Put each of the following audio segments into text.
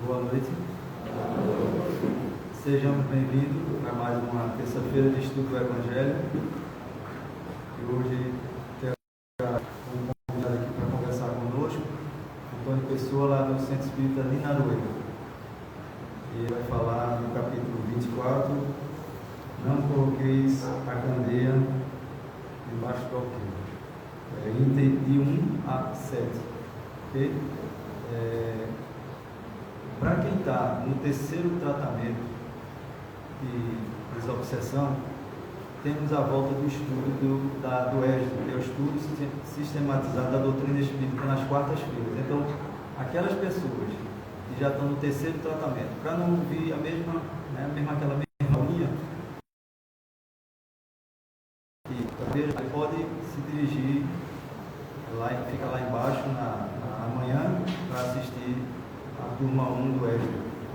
Boa noite. Sejamos bem-vindos a mais uma terça-feira de estudo do Evangelho. E hoje temos um convidado aqui para conversar conosco, Antônio Pessoa, lá do Centro Espírita Linaroeira. E ele vai falar no capítulo 24, não coloqueis a candeia debaixo do alqueire. Item de 1 a 7. Okay? Para quem está no terceiro tratamento de desobsessão, temos a volta do estudo do ESD, que é o estudo sistematizado da doutrina espírita nas quartas-feiras. Então, aquelas pessoas que já estão no terceiro tratamento, para não ouvir aquela mesma linha, pode se dirigir lá, fica lá embaixo amanhã para assistir a turma 1 do ESD,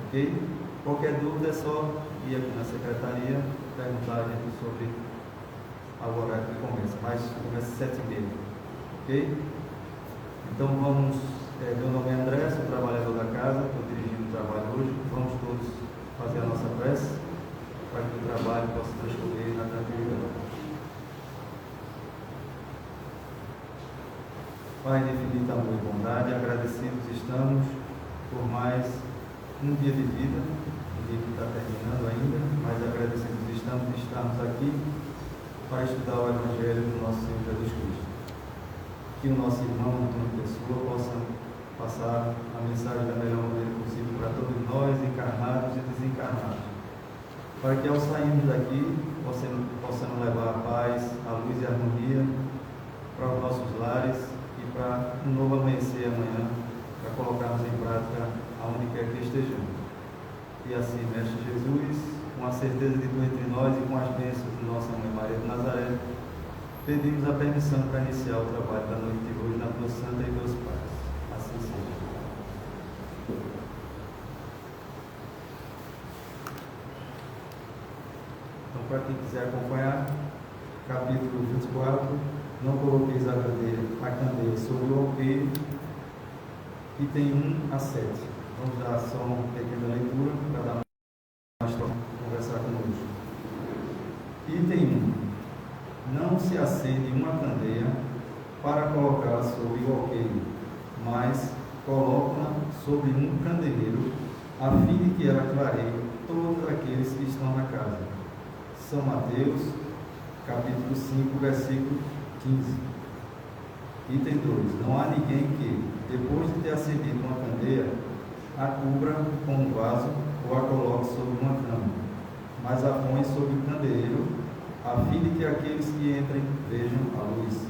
ok? Qualquer dúvida é só ir aqui na secretaria perguntar a gente sobre o horário que começa, mas começa às 7h30, ok? Então vamos, meu nome é André, sou trabalhador da casa, estou dirigindo o trabalho hoje, vamos todos fazer a nossa prece para que o trabalho possa transcorrer na tranquilidade. Pai de infinita amor e bondade, agradecidos estamos por mais um dia de vida, um dia que está terminando ainda, mas agradecidos estamos de estarmos aqui para estudar o Evangelho do nosso Senhor Jesus Cristo. Que o nosso irmão Antônio Pessoa possa passar a mensagem da melhor maneira possível para todos nós, encarnados e desencarnados, para que ao sairmos daqui possamos levar a paz, a luz e a harmonia para os nossos lares e para um novo amanhecer amanhã, para colocarmos em prática aonde quer que estejamos. E assim, Mestre Jesus, com a certeza de tu entre nós e com as bênçãos de nossa Mãe Maria de Nazaré, pedimos a permissão para iniciar o trabalho da noite de hoje na tua santa e teus pais. Assim seja. Então, para quem quiser acompanhar, capítulo 24, não coloqueis a candeia sobre o alqueire, item 1 a 7. Vamos dar só uma pequena leitura para dar mais tempo para conversar conosco. Item 1. Não se acende uma candeia para colocá-la sobre o alqueire, mas coloca-la sobre um candeeiro, a fim de que ela clareie todos aqueles que estão na casa. São Mateus, capítulo 5, versículo 15. Item 2. Não há ninguém que, depois de ter acendido uma candeia, a cubra com um vaso ou a coloque sobre uma cama, mas a põe sobre o candeeiro, a fim de que aqueles que entrem vejam a luz.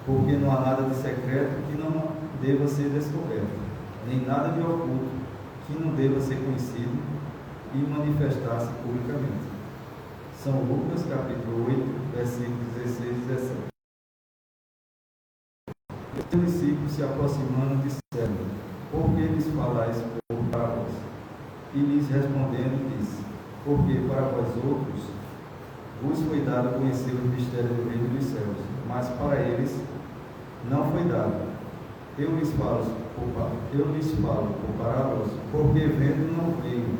Porque não há nada de secreto que não deva ser descoberto, nem nada de oculto que não deva ser conhecido e manifestar-se publicamente. São Lucas, capítulo 8, versículos 16 e 17. Os discípulos, se aproximando, disseram: por que lhes falais por parábolas? E lhes respondendo, disse: porque para vós outros vos foi dado conhecer o mistério do reino dos céus, mas para eles não foi dado. Eu lhes falo por parábolas, porque vendo não veem,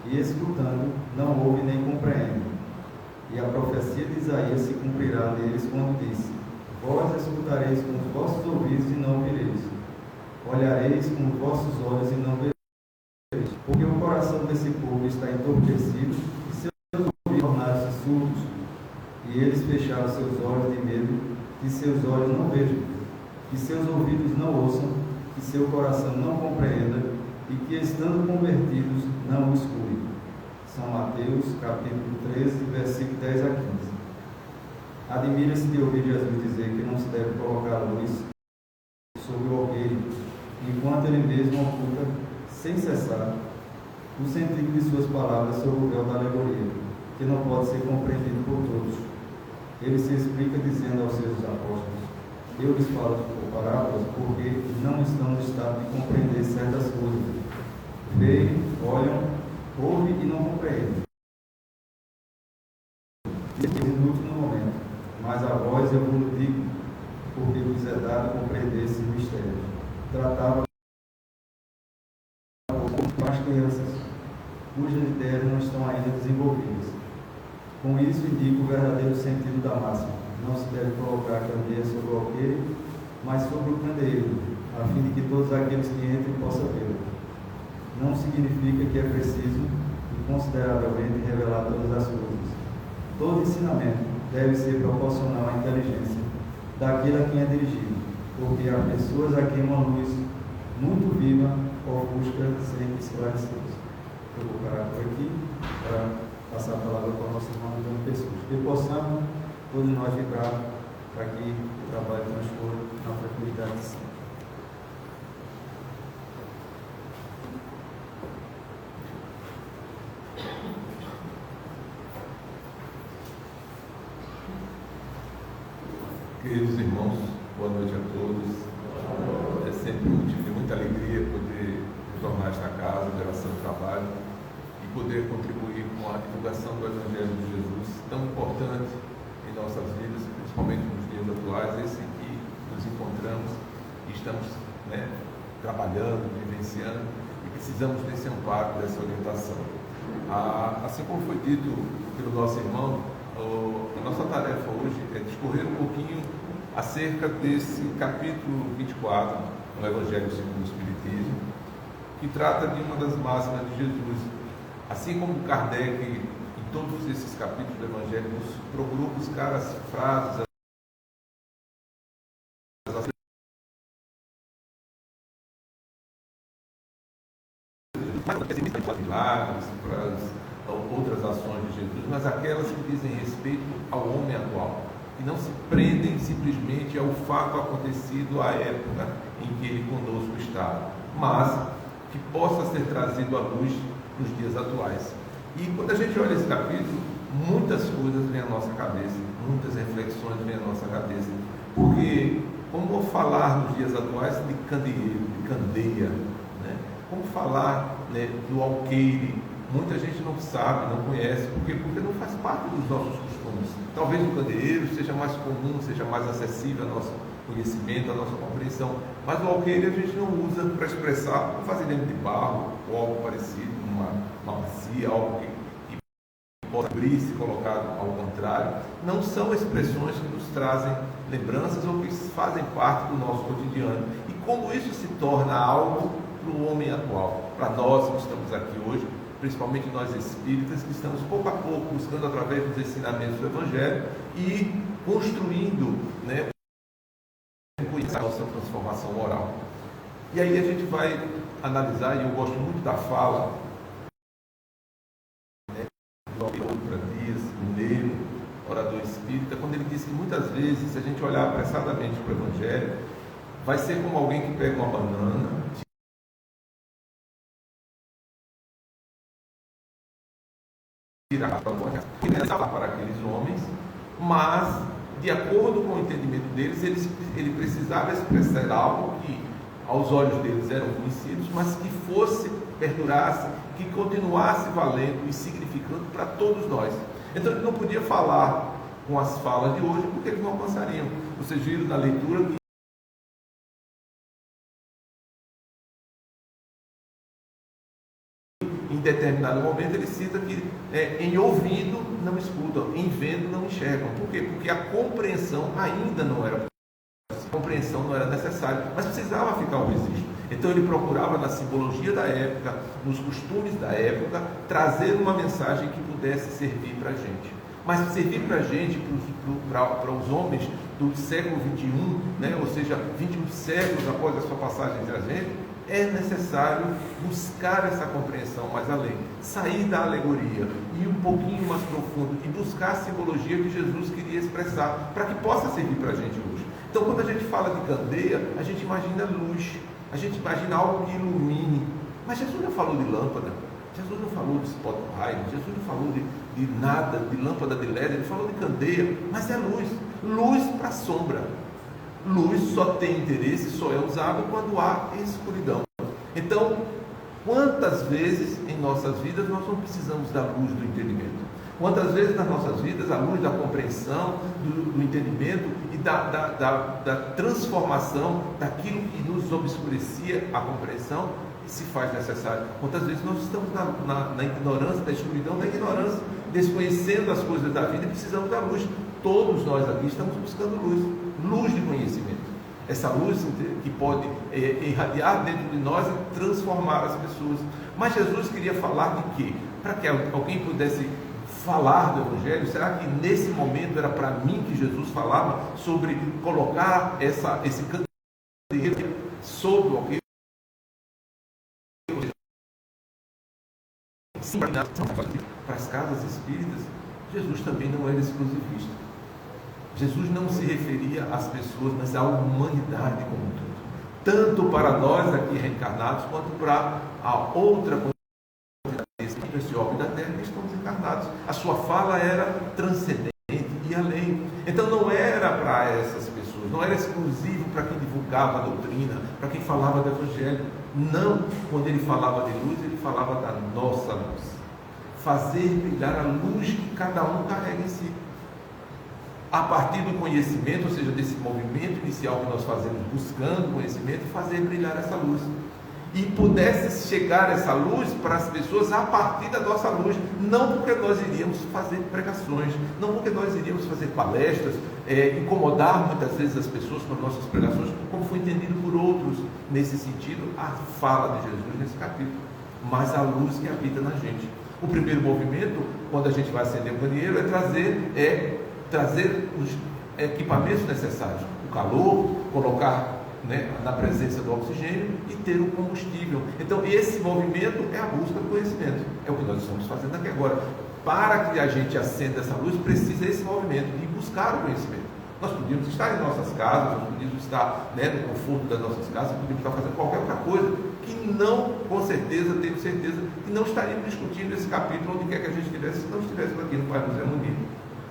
e escutando não ouvem nem compreendem. E a profecia de Isaías se cumprirá neles quando disse: vós escutareis com os vossos ouvidos e não ouvireis, olhareis com os vossos olhos e não vereis, porque o coração desse povo está entorpecido, e seus ouvidos tornaram-se surdos, e eles fecharam seus olhos de medo, que seus olhos não vejam, que seus ouvidos não ouçam, que seu coração não compreenda, e que, estando convertidos, não o escutem. São Mateus, capítulo 13, versículo 10 a 15. Admira-se de ouvir Jesus dizer que não se deve colocar a luz sobre o alqueire, enquanto ele mesmo oculta, sem cessar, o sentido de suas palavras sob o véu da alegoria, que não pode ser compreendido por todos. Ele se explica dizendo aos seus apóstolos: eu lhes falo por parábolas, porque não estão no estado de compreender certas coisas. Veem, olham, ouvem e não compreendem. Inútil no momento, mas a vós eu vos digo, porque vos é dado compreender esses mistérios. Tratava envolvidas. Com isso, indica o verdadeiro sentido da máxima. Não se deve colocar a candeia sobre o alqueire, mas sobre o candeeiro, a fim de que todos aqueles que entrem possam vê-lo. Não significa que é preciso e consideravelmente revelar todas as coisas. Todo ensinamento deve ser proporcional à inteligência daquele a quem é dirigido, porque há pessoas a quem uma luz muito viva ofusca sem esclarecê-los. Eu vou parar por aqui para passar a palavra para o nosso irmão Antônio Pessoas. Que possamos todos nós vibrar para que o trabalho transcorra na tranquilidade de si. Queridos irmãos, boa noite a todos. É sempre um motivo de muita alegria poder retornar a esta casa de oração e trabalho e poder contribuir com a divulgação do Evangelho de Jesus, tão importante em nossas vidas, principalmente nos dias atuais, esse que nos encontramos e estamos trabalhando, vivenciando e precisamos desse amparo, dessa orientação. Assim como foi dito pelo nosso irmão, a nossa tarefa hoje é discorrer um pouquinho acerca desse capítulo 24 do Evangelho segundo o Espiritismo, que trata de uma das máximas de Jesus. Assim como Kardec, em todos esses capítulos do Evangelho, procurou buscar as frases, milagres, para as outras ações de Jesus, mas aquelas que dizem respeito ao homem atual, que não se prendem simplesmente ao fato acontecido à época em que ele conosco estava, mas que possa ser trazido à luz nos dias atuais. E quando a gente olha esse capítulo, muitas coisas vêm à nossa cabeça, muitas reflexões vêm à nossa cabeça, porque como falar nos dias atuais de candeeiro, de candeia, como falar do alqueire? Muita gente não sabe, não conhece, porque não faz parte dos nossos costumes. Talvez o candeeiro seja mais comum, seja mais acessível ao nosso conhecimento, à nossa compreensão, mas o alqueire a gente não usa para expressar um vasilhame de barro ou algo parecido, uma bacia, algo que possa abrir-se colocado ao contrário. Não são expressões que nos trazem lembranças ou que fazem parte do nosso cotidiano. E como isso se torna algo para o homem atual, para nós que estamos aqui hoje, principalmente nós espíritas, que estamos pouco a pouco buscando através dos ensinamentos do Evangelho e construindo a nossa transformação moral. E aí a gente vai analisar, e eu gosto muito da fala do Dr. Dias Mineiro, orador espírita, quando ele diz que muitas vezes, se a gente olhar apressadamente para o Evangelho, vai ser como alguém que pega uma banana, para aqueles homens, mas de acordo com o entendimento deles, ele precisava expressar algo que aos olhos deles eram conhecidos, mas que fosse, perdurasse, que continuasse valendo e significando para todos nós. Então ele não podia falar com as falas de hoje, porque eles não alcançariam. Vocês viram na leitura que em determinado momento ele cita que em ouvindo não escutam, em vendo não enxergam. Por quê? Porque a compreensão ainda não era possível, a compreensão não era necessária, mas precisava ficar um registro. Então ele procurava na simbologia da época, nos costumes da época, trazer uma mensagem que pudesse servir para a gente. Mas servir para a gente, para os homens do século XXI, ou seja, 21 séculos após a sua passagem entre a gente, é necessário buscar essa compreensão mais além, sair da alegoria, ir um pouquinho mais profundo e buscar a simbologia que Jesus queria expressar, para que possa servir para a gente hoje. Então, quando a gente fala de candeia, a gente imagina luz, a gente imagina algo que ilumine, mas Jesus não falou de lâmpada, Jesus não falou de spotlight, Jesus não falou de nada, de lâmpada de LED, ele falou de candeia, mas é luz, luz para sombra. Luz só tem interesse, só é usado quando há escuridão. Então, quantas vezes em nossas vidas nós não precisamos da luz do entendimento? Quantas vezes nas nossas vidas a luz da compreensão, do entendimento e da transformação daquilo que nos obscurecia a compreensão se faz necessário. Quantas vezes nós estamos na ignorância, da escuridão, da ignorância, desconhecendo as coisas da vida e precisamos da luz. Todos nós aqui estamos buscando luz de conhecimento. Essa luz que pode irradiar dentro de nós e transformar as pessoas. Mas Jesus queria falar de quê? Para que alguém pudesse falar do Evangelho, será que nesse momento era para mim que Jesus falava sobre colocar esse candeeiro sobre o que para as casas espíritas? Jesus também não era exclusivista. Jesus não se referia às pessoas, mas à humanidade como um todo. Tanto para nós aqui reencarnados, quanto para a outra comunidade, esse orbe da terra que estamos encarnados. A sua fala era transcendente e além. Então não era para essas pessoas, não era exclusivo para quem divulgava a doutrina, para quem falava do Evangelho. Não, quando ele falava de luz, ele falava da nossa luz. Fazer brilhar a luz que cada um carrega em si. A partir do conhecimento, ou seja, desse movimento inicial que nós fazemos, buscando conhecimento, fazer brilhar essa luz. E pudesse chegar essa luz para as pessoas a partir da nossa luz, não porque nós iríamos fazer pregações, não porque nós iríamos fazer palestras, incomodar muitas vezes as pessoas com as nossas pregações, como foi entendido por outros, nesse sentido, a fala de Jesus nesse capítulo, mas a luz que habita na gente. O primeiro movimento, quando a gente vai acender o candeeiro, é trazer os equipamentos necessários, o calor, colocar na presença do oxigênio e ter o combustível. Então esse movimento é a busca do conhecimento, é o que nós estamos fazendo aqui agora. Para que a gente acenda essa luz, precisa esse movimento de buscar o conhecimento. Nós podíamos estar em nossas casas, nós podíamos estar no conforto das nossas casas, podíamos estar fazendo qualquer outra coisa que não, com certeza, tenho certeza, que não estaríamos discutindo esse capítulo onde quer que a gente estivesse, se não estivéssemos aqui no Pai nos Reunir.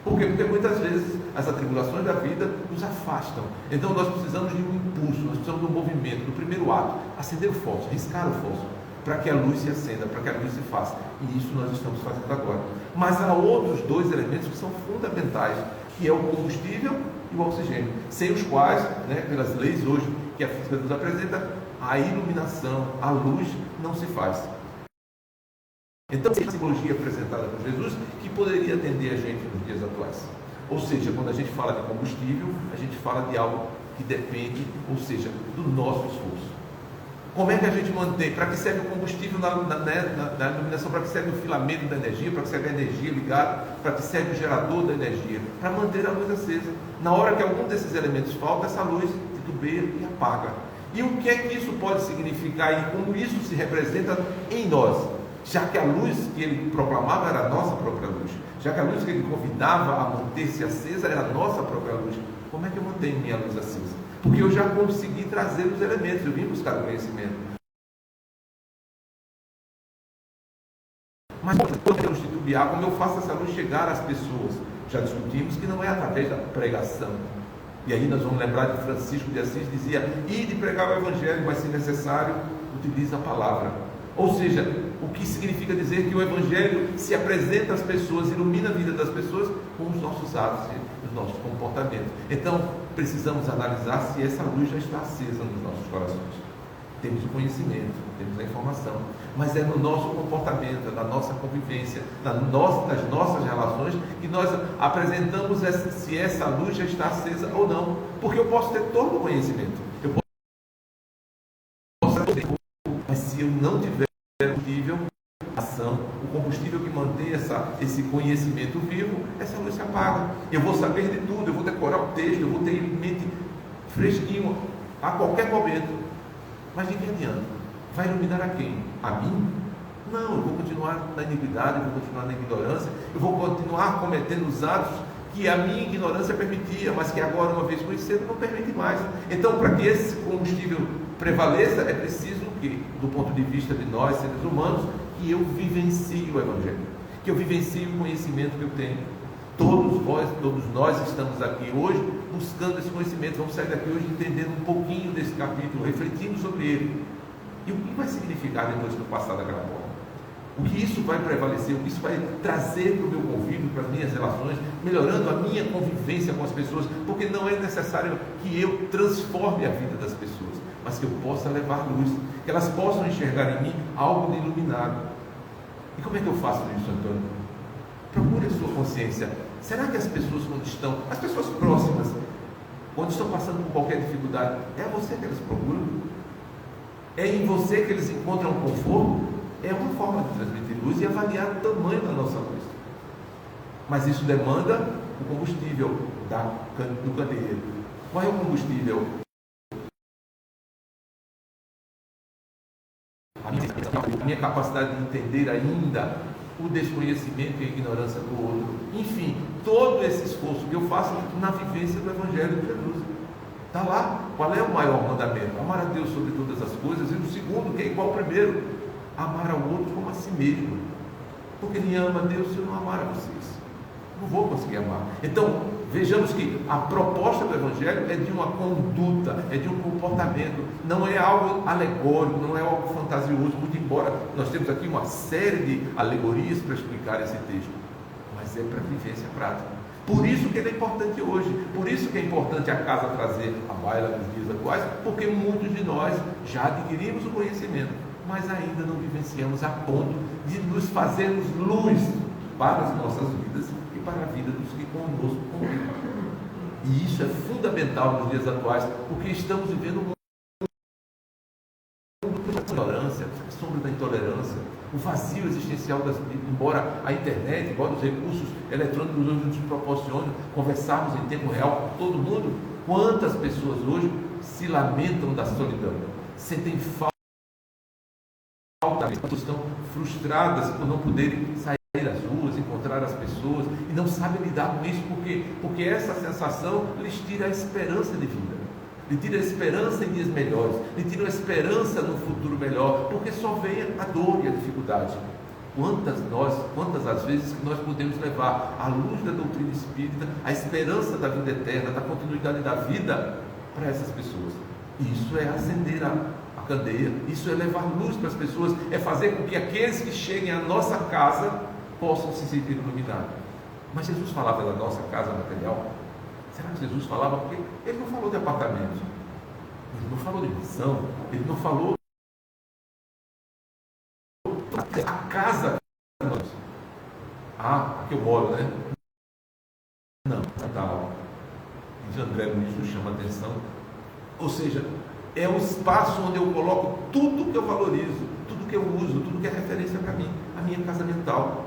Por quê? Porque muitas vezes as atribulações da vida nos afastam. Então nós precisamos de um impulso, nós precisamos de um movimento, do primeiro ato, acender o fósforo, riscar o fósforo, para que a luz se acenda, para que a luz se faça. E isso nós estamos fazendo agora. Mas há outros dois elementos que são fundamentais, que é o combustível e o oxigênio, sem os quais, pelas leis hoje que a física nos apresenta, a iluminação, a luz não se faz. Então, essa simbologia apresentada por Jesus que poderia atender a gente nos dias atuais. Ou seja, quando a gente fala de combustível, a gente fala de algo que depende, ou seja, do nosso esforço. Como é que a gente mantém? Para que serve o combustível na iluminação? Para que serve o filamento da energia? Para que serve a energia ligada? Para que serve o gerador da energia? Para manter a luz acesa. Na hora que algum desses elementos falta, essa luz titubeia e apaga. E o que é que isso pode significar e como isso se representa em nós? Já que a luz que ele proclamava era a nossa própria luz, já que a luz que ele convidava a manter-se acesa era a nossa própria luz, como é que eu mantenho minha luz acesa? Porque eu já consegui trazer os elementos, eu vim buscar o conhecimento. Mas quando eu titubear, como eu faço essa luz chegar às pessoas? Já discutimos que não é através da pregação. E aí nós vamos lembrar de Francisco de Assis, dizia, ide pregar o Evangelho, mas se necessário, utilize a palavra. Ou seja, o que significa dizer que o Evangelho se apresenta às pessoas, ilumina a vida das pessoas com os nossos atos, os nossos comportamentos. Então, precisamos analisar se essa luz já está acesa nos nossos corações. Temos o conhecimento, temos a informação, mas é no nosso comportamento, na nossa convivência, nas nossas relações, que nós apresentamos se essa luz já está acesa ou não. Porque eu posso ter todo o conhecimento, mas se eu não tiver combustível, ação, o combustível que mantém esse conhecimento vivo, essa luz se apaga. Eu vou saber de tudo, eu vou decorar o texto, eu vou ter em mente fresquinho a qualquer momento. Mas de que adianta? Vai iluminar a quem? A mim? Não, eu vou continuar na iniquidade, eu vou continuar na ignorância, eu vou continuar cometendo os atos que a minha ignorância permitia, mas que agora, uma vez conhecido, não permite mais. Então, para que esse combustível prevaleça, é preciso que, do ponto de vista de nós, seres humanos, que eu vivencie o Evangelho, que eu vivencie o conhecimento que eu tenho. Todos nós estamos aqui hoje buscando esse conhecimento. Vamos sair daqui hoje entendendo um pouquinho desse capítulo, refletindo sobre ele. E o que vai significar depois que eu passar daquela porta? O que isso vai prevalecer, o que isso vai trazer para o meu convívio, para as minhas relações, melhorando a minha convivência com as pessoas, porque não é necessário que eu transforme a vida das pessoas, mas que eu possa levar luz, que elas possam enxergar em mim algo de iluminado. E como é que eu faço isso, Antônio? Procure a sua consciência. Será que as pessoas, quando estão, as pessoas próximas, quando estão passando por qualquer dificuldade, é você que eles procuram? É em você que eles encontram conforto? É uma forma de transmitir luz e avaliar o tamanho da nossa luz. Mas isso demanda o combustível do candeeiro. Qual é o combustível? A minha capacidade de entender ainda o desconhecimento e a ignorância do outro. Enfim, todo esse esforço que eu faço na vivência do Evangelho de Jesus. Está lá. Qual é o maior mandamento? Amar a Deus sobre todas as coisas. E o segundo, que é igual ao primeiro, amar ao outro como a si mesmo. Porque ninguém ama a Deus se eu não amar a vocês. Não vou conseguir amar. Então, vejamos que a proposta do Evangelho é de uma conduta, é de um comportamento, não é algo alegórico, não é algo fantasioso, muito embora nós temos aqui uma série de alegorias para explicar esse texto, mas é para a vivência prática. Por isso que ele é importante hoje, por isso que é importante a casa trazer a baila nos dias atuais, porque muitos de nós já adquirimos o conhecimento, mas ainda não vivenciamos a ponto de nos fazermos luz para as nossas vidas e para a vida dos que conosco convivem. E isso é fundamental nos dias atuais, porque estamos vivendo um mundo da intolerância, a sombra da intolerância, o vazio existencial embora a internet, embora os recursos eletrônicos hoje nos proporcionem conversarmos em tempo real com todo mundo, quantas pessoas hoje se lamentam da solidão, sentem falta, estão frustradas por não poderem sair às ruas, encontrar as pessoas, e não sabem lidar com isso, porque essa sensação lhes tira a esperança de vida, lhe tira a esperança em dias melhores, lhe tira a esperança no futuro melhor, porque só vem a dor e a dificuldade. Quantas as vezes que nós podemos levar a luz da doutrina espírita, a esperança da vida eterna, da continuidade da vida para essas pessoas. E isso é acender a candeia, isso é levar luz para as pessoas, é fazer com que aqueles que cheguem à nossa casa possam se sentir iluminados. Mas Jesus falava da nossa casa material? Será que Jesus falava? Porque ele não falou de apartamento, ele não falou de mansão, ele não falou a casa. Aqui eu moro, né? Não, Natal. E André Luiz nos chama a atenção. Ou seja, é um espaço onde eu coloco tudo que eu valorizo, tudo que eu uso, tudo que é referência para mim, a minha casa mental.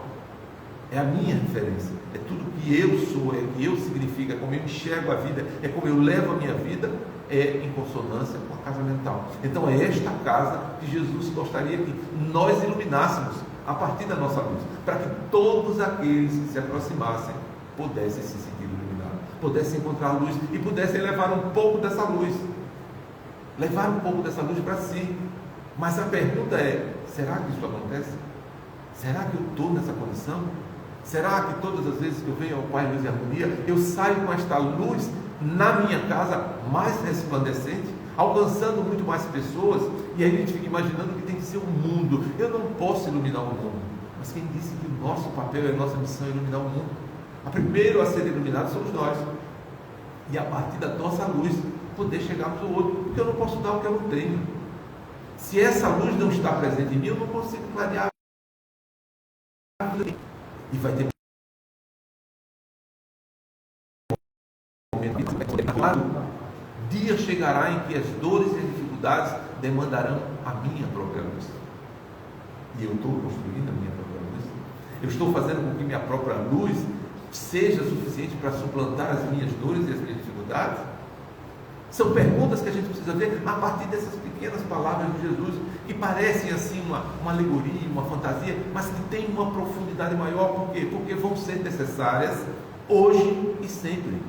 É a minha referência, é tudo que eu sou, é o que eu significo, é como eu enxergo a vida, é como eu levo a minha vida, é em consonância com a casa mental. Então é esta casa que Jesus gostaria que nós iluminássemos a partir da nossa luz, para que todos aqueles que se aproximassem pudessem se sentir iluminados, pudessem encontrar luz e pudessem levar um pouco dessa luz, para si. Mas a pergunta é, será que isso acontece? Será que eu estou nessa condição? Será que todas as vezes que eu venho ao Pai Luz e Harmonia, eu saio com esta luz na minha casa mais resplandecente, alcançando muito mais pessoas? E aí a gente fica imaginando que tem que ser um mundo. Eu não posso iluminar o mundo, mas quem disse que o nosso papel e a nossa missão é iluminar o mundo? A primeiro a ser iluminado somos nós, e a partir da nossa luz poder chegarmos ao outro, porque eu não posso dar o que eu não tenho. Se essa luz não está presente em mim, eu não consigo clarear. E vai ter dia chegará em que as dores e as dificuldades demandarão a minha própria luz. E eu estou construindo a minha própria luz. Eu estou fazendo com que minha própria luz seja suficiente para suplantar as minhas dores e as minhas dificuldades? São perguntas que a gente precisa ver a partir dessas pequenas palavras de Jesus, que parecem assim uma alegoria, uma fantasia, mas que tem uma profundidade maior. Por quê? Porque vão ser necessárias hoje e sempre,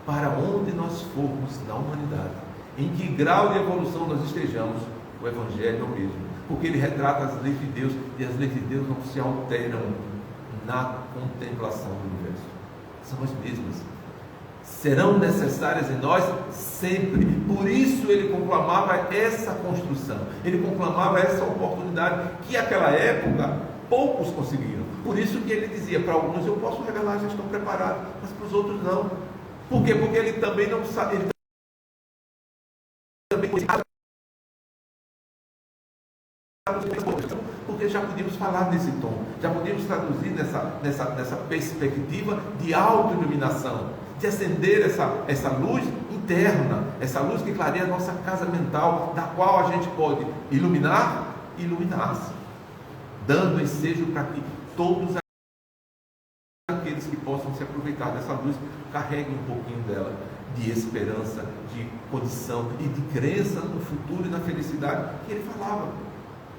para onde nós formos na humanidade, em que grau de evolução nós estejamos, o Evangelho é o mesmo, porque ele retrata as leis de Deus, e as leis de Deus não se alteram na contemplação do universo, são as mesmas. Serão necessárias em nós sempre. Por isso ele conclamava essa construção, ele conclamava essa oportunidade, que naquela época poucos conseguiram. Por isso que ele dizia, para alguns eu posso revelar, já estão preparados, mas para os outros não. Por quê? Porque ele também não sabe, ele também porque já podíamos falar nesse tom, já podíamos traduzir nessa perspectiva de auto-iluminação, de acender essa luz interna, essa luz que clareia a nossa casa mental, da qual a gente pode iluminar e iluminar-se, dando ensejo para que todos aqueles que possam se aproveitar dessa luz carreguem um pouquinho dela, de esperança, de condição e de crença no futuro e na felicidade que ele falava.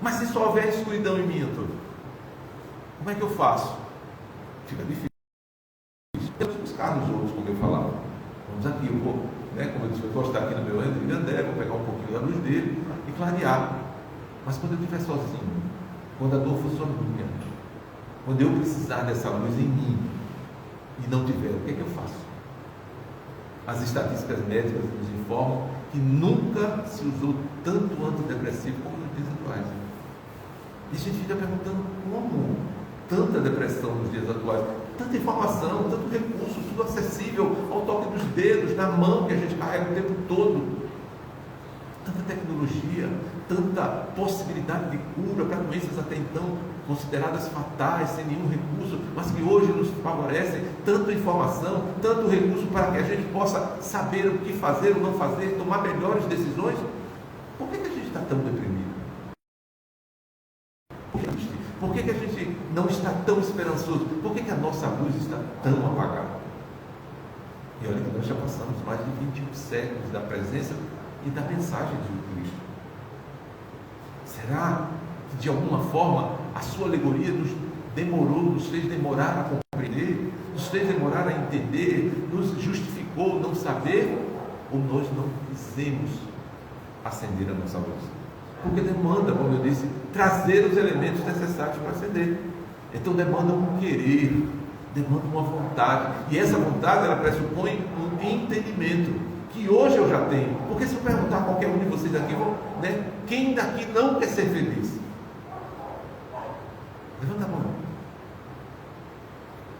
Mas se só houver escuridão em mim, Antônio, como é que eu faço? Fica difícil. Temos que buscar nos outros, como eu falava. Vamos aqui, eu vou, como eu disse, eu vou estar aqui no meu André, vou pegar um pouquinho da luz dele e clarear. Mas quando eu estiver sozinho, quando a dor for só minha, quando eu precisar dessa luz em mim e não tiver, o que é que eu faço? As estatísticas médicas nos informam que nunca se usou tanto antidepressivo como nos dias atuais. E a gente fica perguntando como tanta depressão nos dias atuais, tanta informação, tanto recurso, tudo acessível ao toque dos dedos, na mão que a gente carrega o tempo todo. Tanta tecnologia, tanta possibilidade de cura para doenças até então consideradas fatais, sem nenhum recurso, mas que hoje nos favorecem, tanta informação, tanto recurso para que a gente possa saber o que fazer ou não fazer, tomar melhores decisões. Por que a gente está tão deprimido? Por que a gente não está tão esperançoso? Por que a nossa luz está tão apagada? E olha que nós já passamos mais de 21 séculos da presença e da mensagem de Cristo. Será que de alguma forma a sua alegoria nos fez demorar a compreender, nos fez demorar a entender, nos justificou não saber, ou nós não quisemos acender a nossa luz? Porque demanda, como eu disse, trazer os elementos necessários para acender. Então demanda um querer, demanda uma vontade, e essa vontade ela pressupõe um entendimento que hoje eu já tenho. Porque se eu perguntar a qualquer um de vocês aqui, quem daqui não quer ser feliz? Levanta a mão.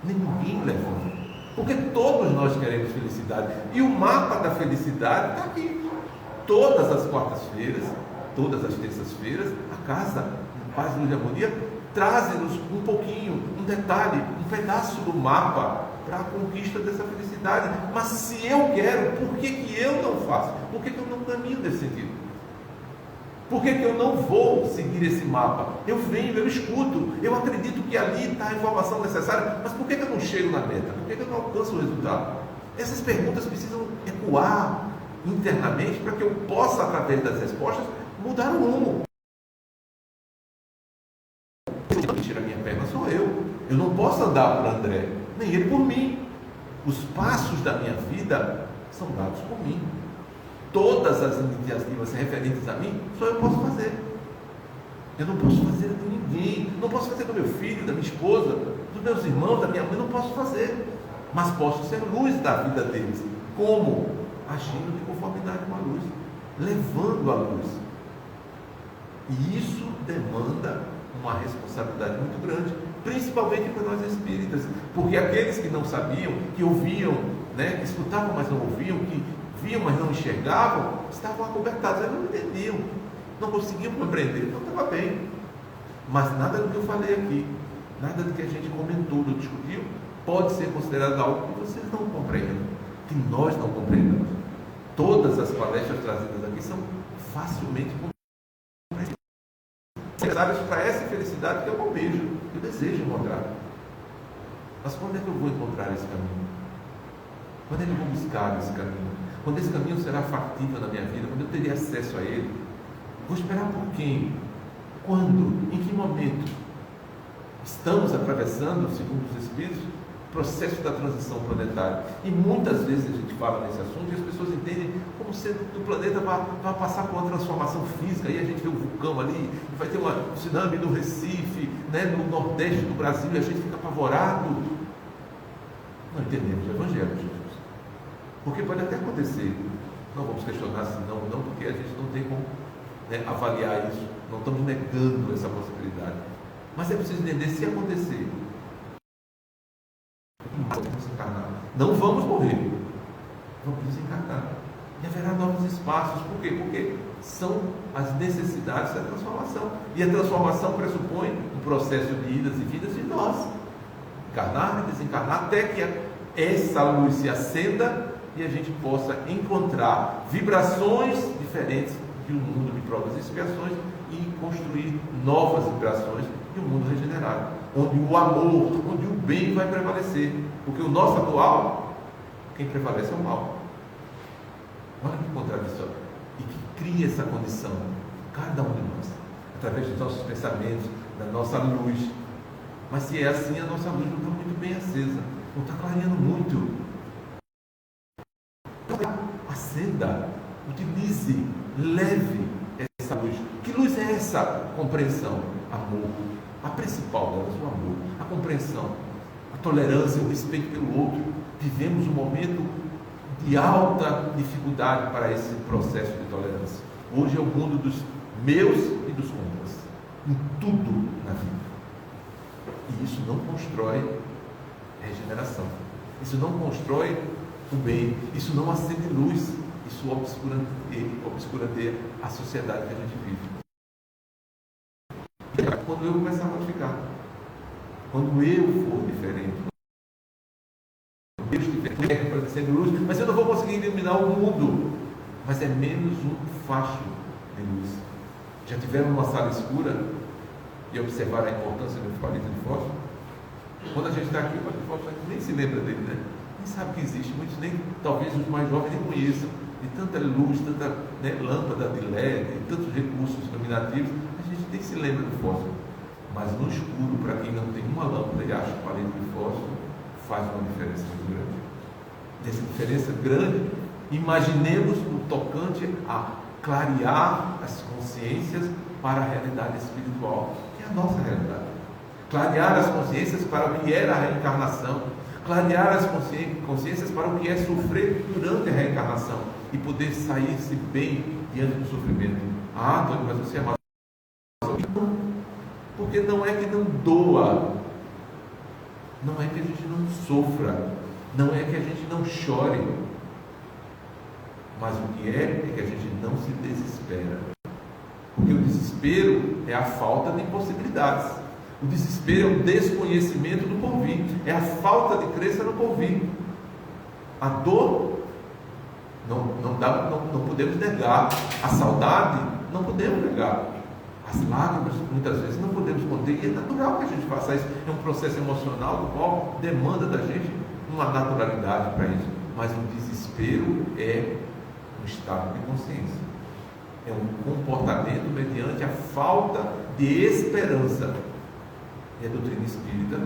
Ninguém levanta. Porque todos nós queremos felicidade. E o mapa da felicidade está aqui. Todas as quartas-feiras, todas as terças-feiras, a casa em Paz, Luz e Harmonia traz-nos um pouquinho, um detalhe, um pedaço do mapa para a conquista dessa felicidade. Mas se eu quero, por que eu não faço? Por que eu não caminho nesse sentido? Por que eu não vou seguir esse mapa? Eu venho, eu escuto, eu acredito que ali está a informação necessária, mas por que eu não chego na meta? Por que eu não alcanço o resultado? Essas perguntas precisam ecoar internamente para que eu possa, através das respostas, mudar o rumo. Quem tira a minha perna sou eu. Eu não posso andar por André, nem ele por mim. Os passos da minha vida são dados por mim. Todas as iniciativas referentes a mim, só eu posso fazer. Eu não posso fazer de ninguém. Não posso fazer do meu filho, da minha esposa, dos meus irmãos, da minha mãe. Não posso fazer. Mas posso ser luz da vida deles. Como? Agindo de conformidade com a luz, levando a luz. E isso demanda uma responsabilidade muito grande, principalmente para nós espíritas, porque aqueles que não sabiam, que ouviam, que escutavam, mas não ouviam, que viam, mas não enxergavam, estavam acobertados, eles não entendiam, não conseguiam compreender, então estava bem. Mas nada do que eu falei aqui, nada do que a gente comentou, ou discutiu, pode ser considerado algo que vocês não compreendem, que nós não compreendamos. Todas as palestras trazidas aqui são facilmente compreendidas, necessárias para essa felicidade que eu almejo, que eu desejo encontrar. Mas quando é que eu vou encontrar esse caminho? Quando é que eu vou buscar esse caminho? Quando esse caminho será factível na minha vida? Quando eu terei acesso a ele? Vou esperar por quem? Quando? Em que momento? Estamos atravessando, segundo os Espíritos, o processo da transição planetária. E muitas vezes a gente fala nesse assunto e as pessoas entendem como sendo que o planeta vai passar por uma transformação física. E a gente vê um vulcão ali, e vai ter um tsunami no Recife, no Nordeste do Brasil, e a gente fica apavorado. Não entendemos o Evangelho, Jesus. Porque pode até acontecer, não vamos questionar se não, porque a gente não tem como avaliar isso, não estamos negando essa possibilidade, mas é preciso entender, se acontecer, vamos desencarnar, não vamos morrer, vamos desencarnar, e haverá novos espaços. Por quê? Porque são as necessidades da transformação. E a transformação pressupõe um processo de idas e vindas de nós, encarnar e desencarnar, até que essa luz se acenda e a gente possa encontrar vibrações diferentes de um mundo de provas e expiações e construir novas vibrações de um mundo regenerado, onde o amor, onde o bem vai prevalecer, porque o nosso atual, quem prevalece é o mal. Olha que contradição, e que cria essa condição, cada um de nós, através dos nossos pensamentos, da nossa luz. Mas se é assim, a nossa luz não está muito bem acesa, não está clareando muito. Acenda, utilize, leve essa luz. Que luz é essa? Compreensão, amor. A principal delas, o amor, a compreensão, a tolerância, o respeito pelo outro. Vivemos um momento de alta dificuldade para esse processo de tolerância. Hoje é o mundo dos meus e dos contras, em tudo na vida. E isso não constrói regeneração. Isso não constrói o bem. Isso não acende luz. Isso obscuranteia a sociedade que a gente vive. Quando eu começar a modificar, quando eu for diferente, eu estiver reproduzindo luz, mas eu não vou conseguir iluminar o mundo, mas é menos um facho de luz. Já tiveram uma sala escura e observaram a importância do palito de fósforo? Quando a gente está aqui, o palito de fósforo, a gente nem se lembra dele, né? Nem sabe que existe, muitos nem, talvez os mais jovens nem conheçam, de tanta luz, tanta lâmpada de LED, tantos recursos iluminativos, a gente nem se lembra do fósforo. Mas no escuro, para quem não tem uma lâmpada e acha o palito de fósforo, faz uma diferença muito grande. Essa diferença grande, imaginemos no tocante a clarear as consciências para a realidade espiritual, que é a nossa realidade. Clarear as consciências para o que era a reencarnação, clarear as consciências para o que é sofrer durante a reencarnação e poder sair-se bem diante do sofrimento. Ah, Antônio, mas você é masoquista? Porque não é que não doa, não é que a gente não sofra, não é que a gente não chore, mas o que é que a gente não se desespera. Porque o desespero é a falta de possibilidades. O desespero é o desconhecimento do porvir, é a falta de crença no porvir. A dor não podemos negar, a saudade não podemos negar, as lágrimas muitas vezes não podemos conter, e é natural que a gente faça isso, é um processo emocional do qual demanda da gente uma naturalidade para isso, mas o desespero é um estado de consciência, é um comportamento mediante a falta de esperança. E a doutrina espírita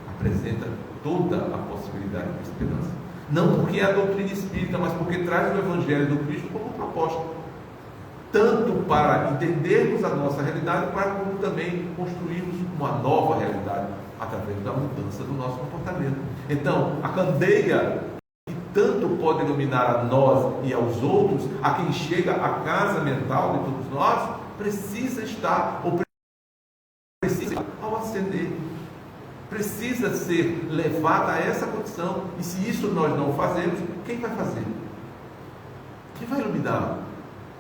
apresenta toda a possibilidade de esperança. Não porque é a doutrina espírita, mas porque traz o Evangelho do Cristo como proposta. Tanto para entendermos a nossa realidade, como também construirmos uma nova realidade através da mudança do nosso comportamento. Então, a candeia que tanto pode iluminar a nós e aos outros, a quem chega à casa mental de todos nós, precisa estar, ou precisa ao acender, precisa ser levada a essa condição. E se isso nós não fazemos, quem vai fazer? Quem vai iluminar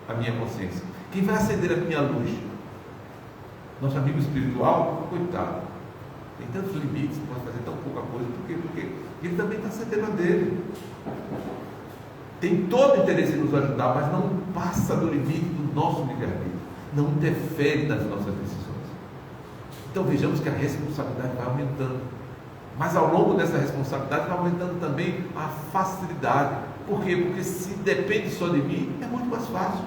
a minha consciência? Quem vai acender a minha luz? Nosso amigo espiritual, coitado, tem tantos limites, pode fazer tão pouca coisa. Por quê? Porque ele também está acendendo a dele. Tem todo o interesse em nos ajudar, mas não passa do limite do nosso livre-arbítrio, não interfere nas nossas decisões. Então vejamos que a responsabilidade vai aumentando, mas ao longo dessa responsabilidade vai aumentando também a facilidade. Por quê? Porque se depende só de mim, é muito mais fácil.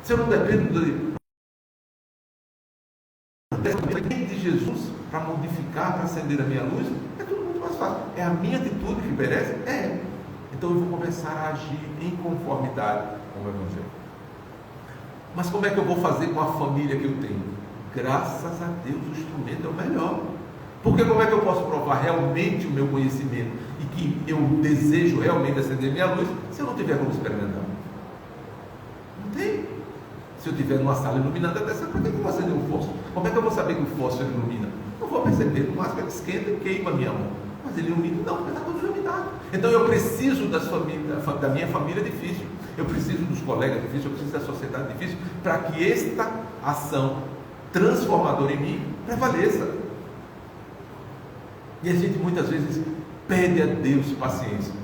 Se eu não dependo de Jesus para modificar, para acender a minha luz, é tudo muito mais fácil. É a minha atitude que merece? É. Então eu vou começar a agir em conformidade com o Evangelho. Mas como é que eu vou fazer com a família que eu tenho? Graças a Deus o instrumento é o melhor. Porque como é que eu posso provar realmente o meu conhecimento e que eu desejo realmente acender minha luz se eu não tiver como experimentar? Não tem. Se eu estiver numa sala iluminada dessa, para que eu vou acender um fósforo? Como é que eu vou saber que o fósforo ilumina? Não vou perceber, no máximo ele esquenta e queima a minha mão. Mas ele ilumina? Não, porque está tudo iluminado. Então eu preciso da minha família difícil. eu preciso dos colegas difíceis, eu preciso da sociedade difícil, para que esta ação transformadora em mim prevaleça. E a gente muitas vezes pede a Deus paciência.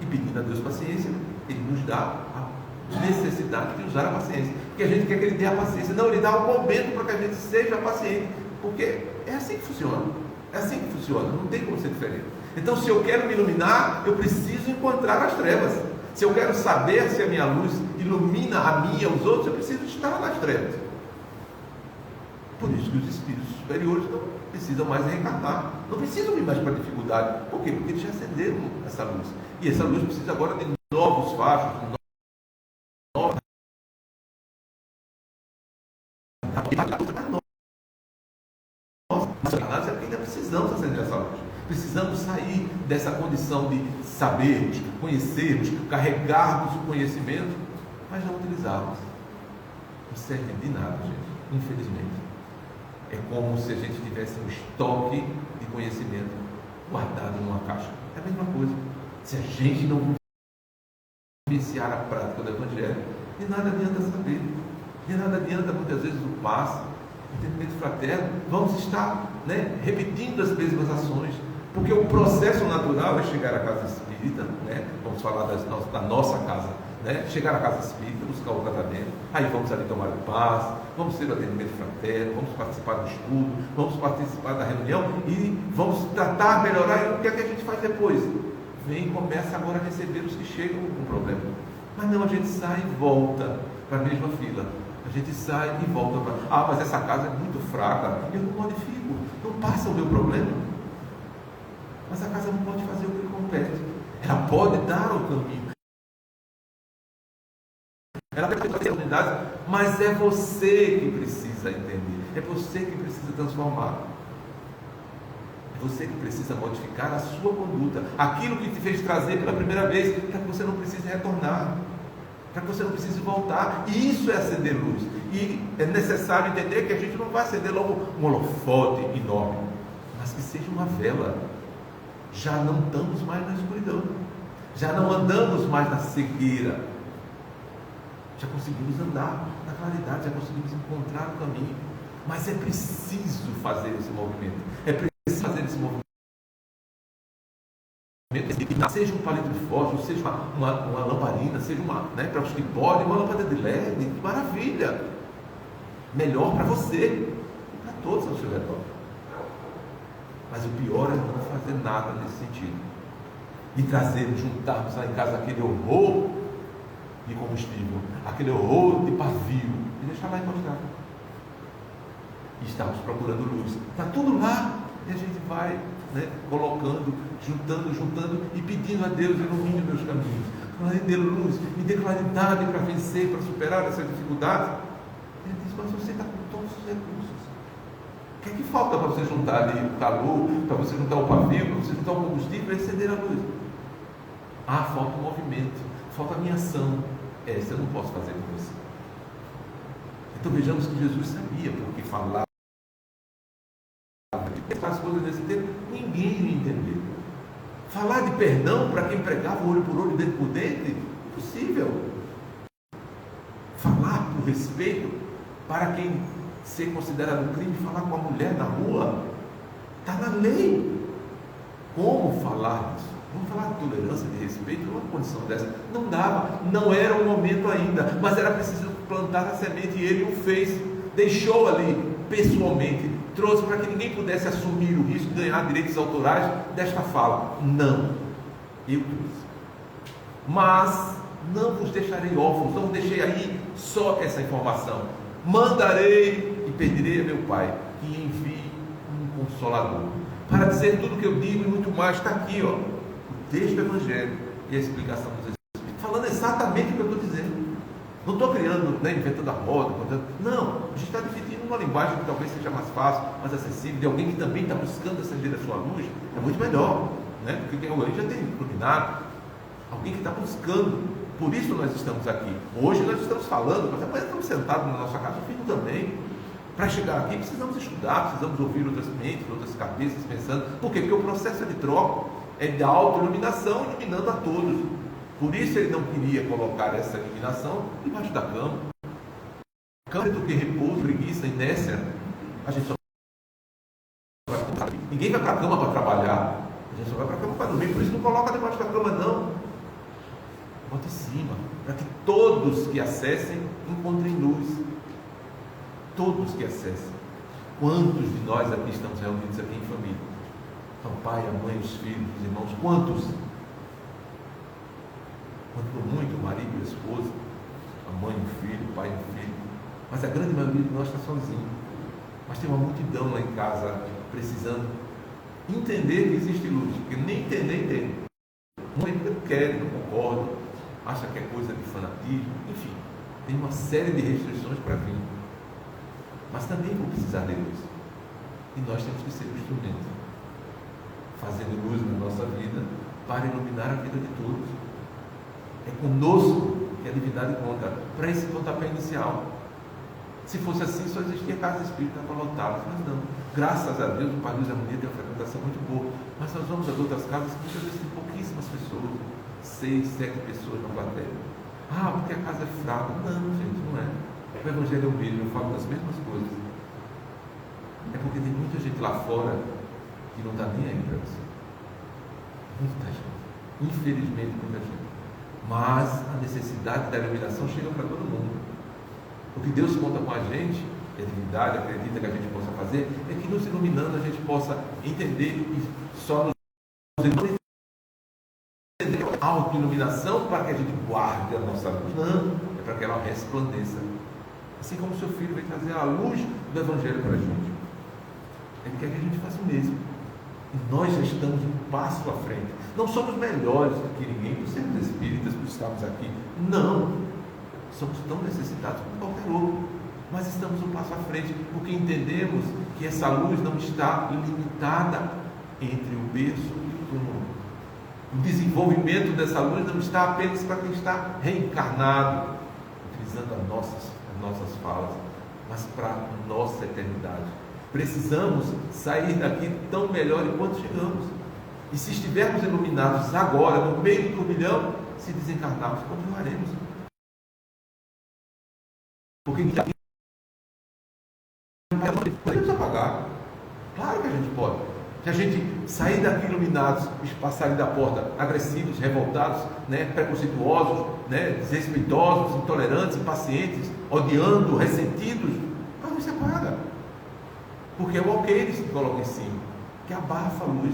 E pedindo a Deus paciência, Ele nos dá a necessidade de usar a paciência. Porque a gente quer que Ele dê a paciência. Não, Ele dá o momento para que a gente seja paciente. Porque é assim que funciona. É assim que funciona. Não tem como ser diferente. Então, se eu quero me iluminar, eu preciso encontrar as trevas. Se eu quero saber se a minha luz ilumina a mim e aos outros, eu preciso estar nas trevas. Por isso que os espíritos superiores não precisam mais reencarnar. Não precisam vir mais para a dificuldade. Por quê? Porque eles já acenderam essa luz. E essa luz precisa agora de novos fachos, novos. Mas ainda precisamos acender essa luz. Precisamos sair dessa condição de sabermos, conhecermos, carregarmos o conhecimento, mas não utilizarmos. Não serve de nada, gente. Infelizmente. É como se a gente tivesse um estoque de conhecimento guardado numa caixa. É a mesma coisa. Se a gente não vivenciar a prática do Evangelho, de nada adianta saber. De nada adianta, muitas vezes, o passe, o entendimento fraterno. Vamos estar repetindo as mesmas ações. Porque o processo natural é chegar à casa espírita, vamos falar da nossa casa, chegar à casa espírita, buscar o tratamento, aí vamos ali tomar o passe, vamos ter o atendimento fraterno, vamos participar do estudo, vamos participar da reunião e vamos tratar, melhorar. E o que é que a gente faz depois? Vem e começa agora a receber os que chegam com problema. Mas não, a gente sai e volta para a mesma fila. A gente sai e volta para... mas essa casa é muito fraca, eu não modifico, não passa o meu problema. Mas a casa não pode fazer o que lhe compete. Ela pode dar o caminho. Ela pode fazer a unidade, mas é você que precisa entender. É você que precisa transformar. É você que precisa modificar a sua conduta. Aquilo que te fez trazer pela primeira vez, para que você não precise retornar. Para que você não precise voltar. E isso é acender luz. E é necessário entender que a gente não vai acender logo um holofote enorme, mas que seja uma vela. Já não estamos mais na escuridão, já não andamos mais na cegueira, já conseguimos andar na claridade, já conseguimos encontrar o caminho, mas é preciso fazer esse movimento, seja um palito de fósforo, seja uma lamparina, seja para os que podem, uma lâmpada de LED, que maravilha, melhor para você e para todos ao seu redor. Mas o pior é não fazer nada nesse sentido. E juntarmos lá em casa aquele horror de combustível, aquele horror de pavio, e deixar lá encostado. E estamos procurando luz. Está tudo lá. E a gente vai colocando, juntando e pedindo a Deus: ilumine meus caminhos. Me dê luz, me dê claridade para vencer, para superar essas dificuldades. Ele diz: mas você está com todos os recursos. O que é que falta para você juntar ali o calor, para você juntar o pavio, para você juntar o combustível e acender a luz? Falta o movimento, falta a minha ação. Essa eu não posso fazer com você. Então vejamos que Jesus sabia porque falar as coisas desse tempo, ninguém ia entender. Falar de perdão para quem pregava olho por olho, dente por dente, impossível. Falar por respeito para quem ser considerado crime, falar com a mulher na rua, está na lei. Como falar isso? Vamos falar de tolerância, de respeito, numa condição dessa? Não dava, não era o momento ainda, mas era preciso plantar a semente e ele o fez, deixou ali pessoalmente, trouxe para que ninguém pudesse assumir o risco de ganhar direitos autorais desta fala. Não, eu trouxe. Mas não vos deixarei órfãos, não deixei aí só essa informação. Mandarei e pedirei a meu Pai que envie um Consolador para dizer tudo o que eu digo e muito mais. Está aqui, o texto do Evangelho e a explicação dos Espíritos, falando exatamente o que eu estou dizendo. Não estou criando, inventando a roda, não, a gente está dividindo uma linguagem que talvez seja mais fácil, mais acessível, de alguém que também está buscando acender a sua luz. É muito melhor, porque tem alguém que já tem iluminado, alguém que está buscando. Por isso nós estamos aqui. Hoje nós estamos falando, mas amanhã estamos sentados na nossa casa, o filho também. Para chegar aqui precisamos estudar, precisamos ouvir outras mentes, outras cabeças pensando. Por quê? Porque o processo de troca é de auto-iluminação, iluminando a todos. Por isso ele não queria colocar essa iluminação debaixo da cama. Cama do que repouso, preguiça, inércia. A gente só vai. Ninguém vai para a cama para trabalhar. A gente só vai para a cama para dormir. Por isso não coloca debaixo da cama, não. Bota em cima, para que todos que acessem encontrem luz. Todos que acessem. Quantos de nós aqui estamos reunidos aqui em família? Então, o pai, a mãe, os filhos, os irmãos, quantos? Quanto muito o marido e a esposa, a mãe e o filho, o pai e o filho. Mas a grande maioria de nós está sozinho. Mas tem uma multidão lá em casa precisando entender que existe luz, porque nem entender, entende. Não quer, não concorda, acha que é coisa de fanatismo, enfim, tem uma série de restrições para vir. Mas também vão precisar de luz. E nós temos que ser o instrumento, fazendo luz na nossa vida para iluminar a vida de todos. É conosco que a divindade conta para esse pontapé inicial. Se fosse assim, só existia casa espírita lotada, mas não. Graças a Deus, o Pai Luz e a Harmonia tem uma frequentação muito boa. Mas nós vamos às outras casas que muitas vezes tem pouquíssimas pessoas, 6, 7 pessoas na plateia. Ah, porque a casa é fraca. Não, gente, não é. O Evangelho é o mesmo, eu falo das mesmas coisas. É porque tem muita gente lá fora que não está nem aí para você. Muita gente. Infelizmente, muita gente. Mas a necessidade da iluminação chega para todo mundo. O que Deus conta com a gente, que a divindade acredita que a gente possa fazer, é que nos iluminando a gente possa entender e só nos entender a auto-iluminação para que a gente guarde a nossa luz. Não, é para que ela resplandeça. Assim como o seu filho vem trazer a luz do Evangelho para a gente. Ele quer que a gente faça o mesmo. E nós já estamos um passo à frente. Não somos melhores do que ninguém por sermos espíritas, por estarmos aqui. Não. Somos tão necessitados como qualquer outro. Mas estamos um passo à frente, porque entendemos que essa luz não está limitada entre o berço e o túmulo. O desenvolvimento dessa luz não está apenas para quem está reencarnado, utilizando as nossas falas, mas para a nossa eternidade. Precisamos sair daqui tão melhor enquanto chegamos. E se estivermos iluminados agora, no meio do turbilhão, se desencarnarmos, continuaremos. Porque podemos apagar. Claro que a gente pode. Se a gente sair daqui iluminados, passarem da porta agressivos, revoltados, preconceituosos, desrespeitosos, intolerantes, impacientes, odiando, ressentidos, a luz se apaga. Porque é o alqueire que se coloca em cima, que abafa a luz.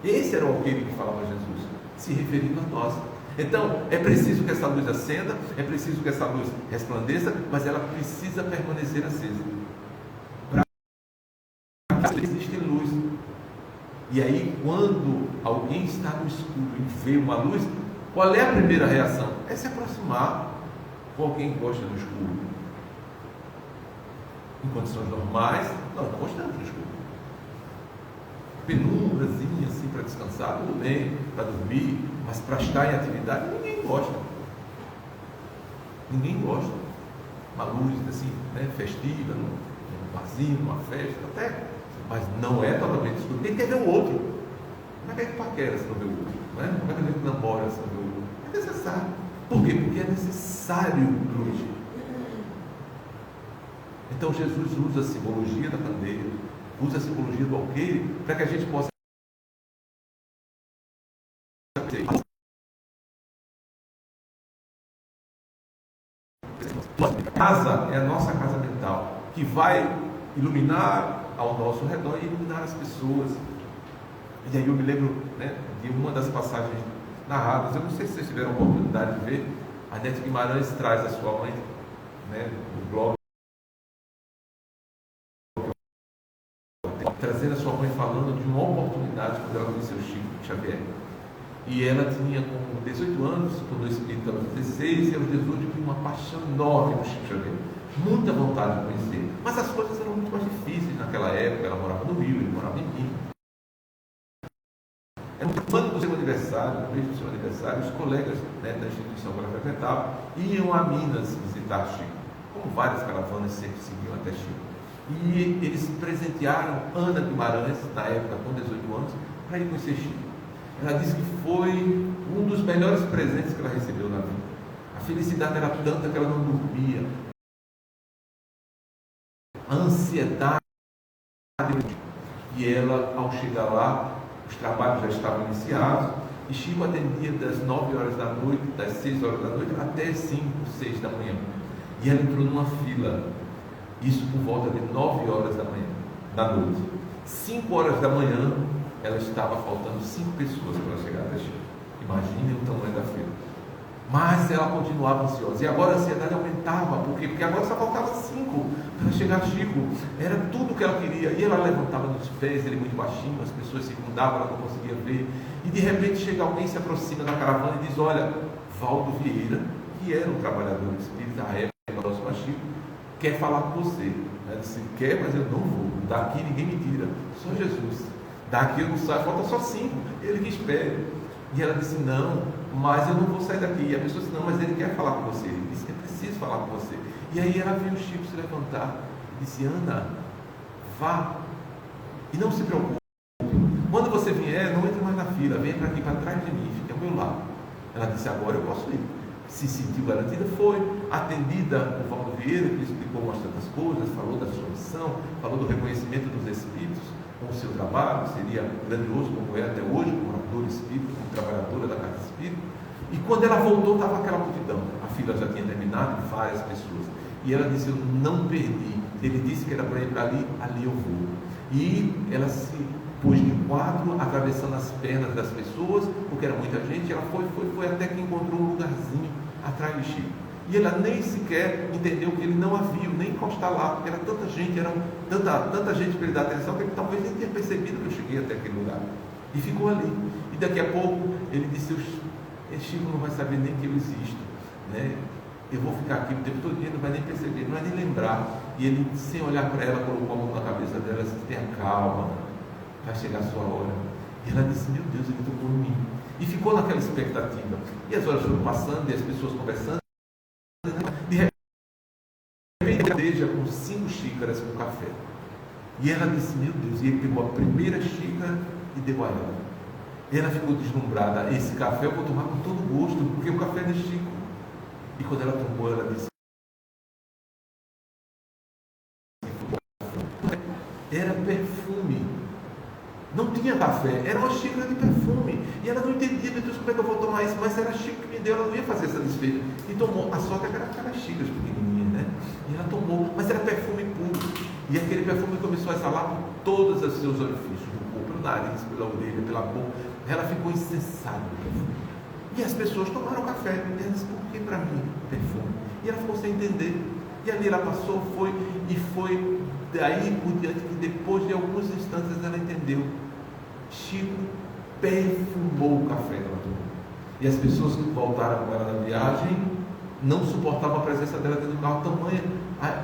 Esse era o alqueire que falava Jesus, se referindo a nós. Então, é preciso que essa luz acenda, é preciso que essa luz resplandeça, mas ela precisa permanecer acesa. Para existe luz. E aí, quando alguém está no escuro e vê uma luz, qual é a primeira reação? É se aproximar. Ou alguém gosta do escuro? Em condições normais, nós não gostamos do escuro. Penumbrazinha assim para descansar, tudo bem, para dormir, mas para estar em atividade, ninguém gosta. Ninguém gosta. Uma luz assim, festiva, num barzinho, numa festa, até, mas não é totalmente escuro. Tem que ver o outro. Como é que a gente paquera se não vê o outro? Como é que a gente namora se não vê o outro? É necessário. Por quê? Porque é necessário luz. Então Jesus usa a simbologia da candeia, usa a simbologia do alqueire, para que a gente possa a casa é a nossa casa mental, que vai iluminar ao nosso redor e iluminar as pessoas. E aí eu me lembro de uma das passagens narradas, eu não sei se vocês tiveram a oportunidade de ver, a Nete Guimarães traz a sua mãe, no blog, trazendo a sua mãe falando de uma oportunidade quando ela conheceu Chico Xavier. E ela tinha com 18 anos, se tornou espírita aos 16, e aos 18 tinha uma paixão enorme por Chico Xavier, muita vontade de conhecer. Mas as coisas eram muito mais difíceis naquela época, ela morava no Rio, ele morava em Minas. Quando do seu aniversário, no mês do seu aniversário, os colegas da instituição que ela frequentava iam a Minas visitar Chico, como várias caravanas sempre seguiam até Chico. E eles presentearam Ana Guimarães, na época com 18 anos, para ir conhecer Chico. Ela disse que foi um dos melhores presentes que ela recebeu na vida. A felicidade era tanta que ela não dormia. A ansiedade. E ela, ao chegar lá, os trabalhos já estavam iniciados, e Chico atendia das 9 horas da noite, das 6 horas da noite, até 5, 6 da manhã. E ela entrou numa fila, isso por volta de 9 horas da noite. 5 horas da manhã, ela estava faltando 5 pessoas para ela chegar até Chico. Imaginem o tamanho da fila. Mas ela continuava ansiosa. E agora a ansiedade aumentava. Por quê? Porque agora só faltava 5 para chegar a Chico. Era tudo o que ela queria. E ela levantava nos pés, ele muito baixinho, as pessoas circundavam, ela não conseguia ver. E de repente chega alguém, se aproxima da caravana e diz: olha, Valdo Vieira, que era um trabalhador espírita à época, próximo a Chico, quer falar com você. Ela disse: quer, mas eu não vou. Daqui ninguém me tira. Só Jesus. Daqui eu não saio, falta só 5. Ele que espere. E ela disse: não, mas eu não vou sair daqui. E a pessoa disse: não, mas ele quer falar com você. Ele disse que é preciso falar com você. E aí ela viu o Chico se levantar e disse: Ana, vá e não se preocupe. Quando você vier, não entre mais na fila, venha para aqui, para trás de mim, fique ao meu lado. Ela disse: agora eu posso ir. Se sentiu garantida, foi atendida por Valdo Vieira, que explicou umas tantas coisas, falou da sua missão, falou do reconhecimento dos espíritos com o seu trabalho, seria grandioso como é até hoje, como oradora espírita, como trabalhadora da Casa Espírita. E quando ela voltou, estava aquela multidão, a fila já tinha terminado, várias pessoas. E ela disse: eu não perdi. Ele disse que era para ir para ali, ali eu vou. E ela se pôs de quadro, atravessando as pernas das pessoas, porque era muita gente. Ela foi até que encontrou um lugarzinho atrás de Chico. E ela nem sequer entendeu que ele não a viu, nem encostar lá, porque era tanta gente, tanta gente para ele dar atenção, que ele talvez nem tenha percebido que eu cheguei até aquele lugar. E ficou ali. E daqui a pouco ele disse: Chico não vai saber nem que eu existo, né? Eu vou ficar aqui o tempo todo, ele não vai nem perceber, não vai nem lembrar. E ele, sem olhar para ela, colocou a mão na cabeça dela e disse: tenha calma, vai chegar a sua hora. E ela disse: meu Deus, ele tocou em mim. E ficou naquela expectativa. E as horas foram passando, e as pessoas conversando. De repente, bandeja com 5 xícaras com café. E ela disse: meu Deus. E ele pegou a primeira xícara e deu a ela. E ela ficou deslumbrada: esse café eu vou tomar com todo gosto, porque o café é de Chico. E quando ela tomou, ela disse: era perfume. Não tinha café, era uma xícara de perfume. E ela não entendia: meu Deus, como é que eu vou tomar isso? Mas era Chico que me deu, ela não ia fazer essa desfeita. E tomou. A sorte era aquelas xícaras pequenininhas, né? E ela tomou, mas era perfume puro. E aquele perfume começou a exalar por todos os seus orifícios do corpo, pelo nariz, pela orelha, pela boca. Ela ficou insensada do perfume. E as pessoas tomaram café. E ela disse: por que para mim perfume? E ela ficou sem entender. E ali ela passou, foi daí por diante que depois de alguns instantes ela entendeu. Chico perfumou o café que ela tomou. E as pessoas que voltaram com ela na viagem não suportavam a presença dela dentro do carro, tamanho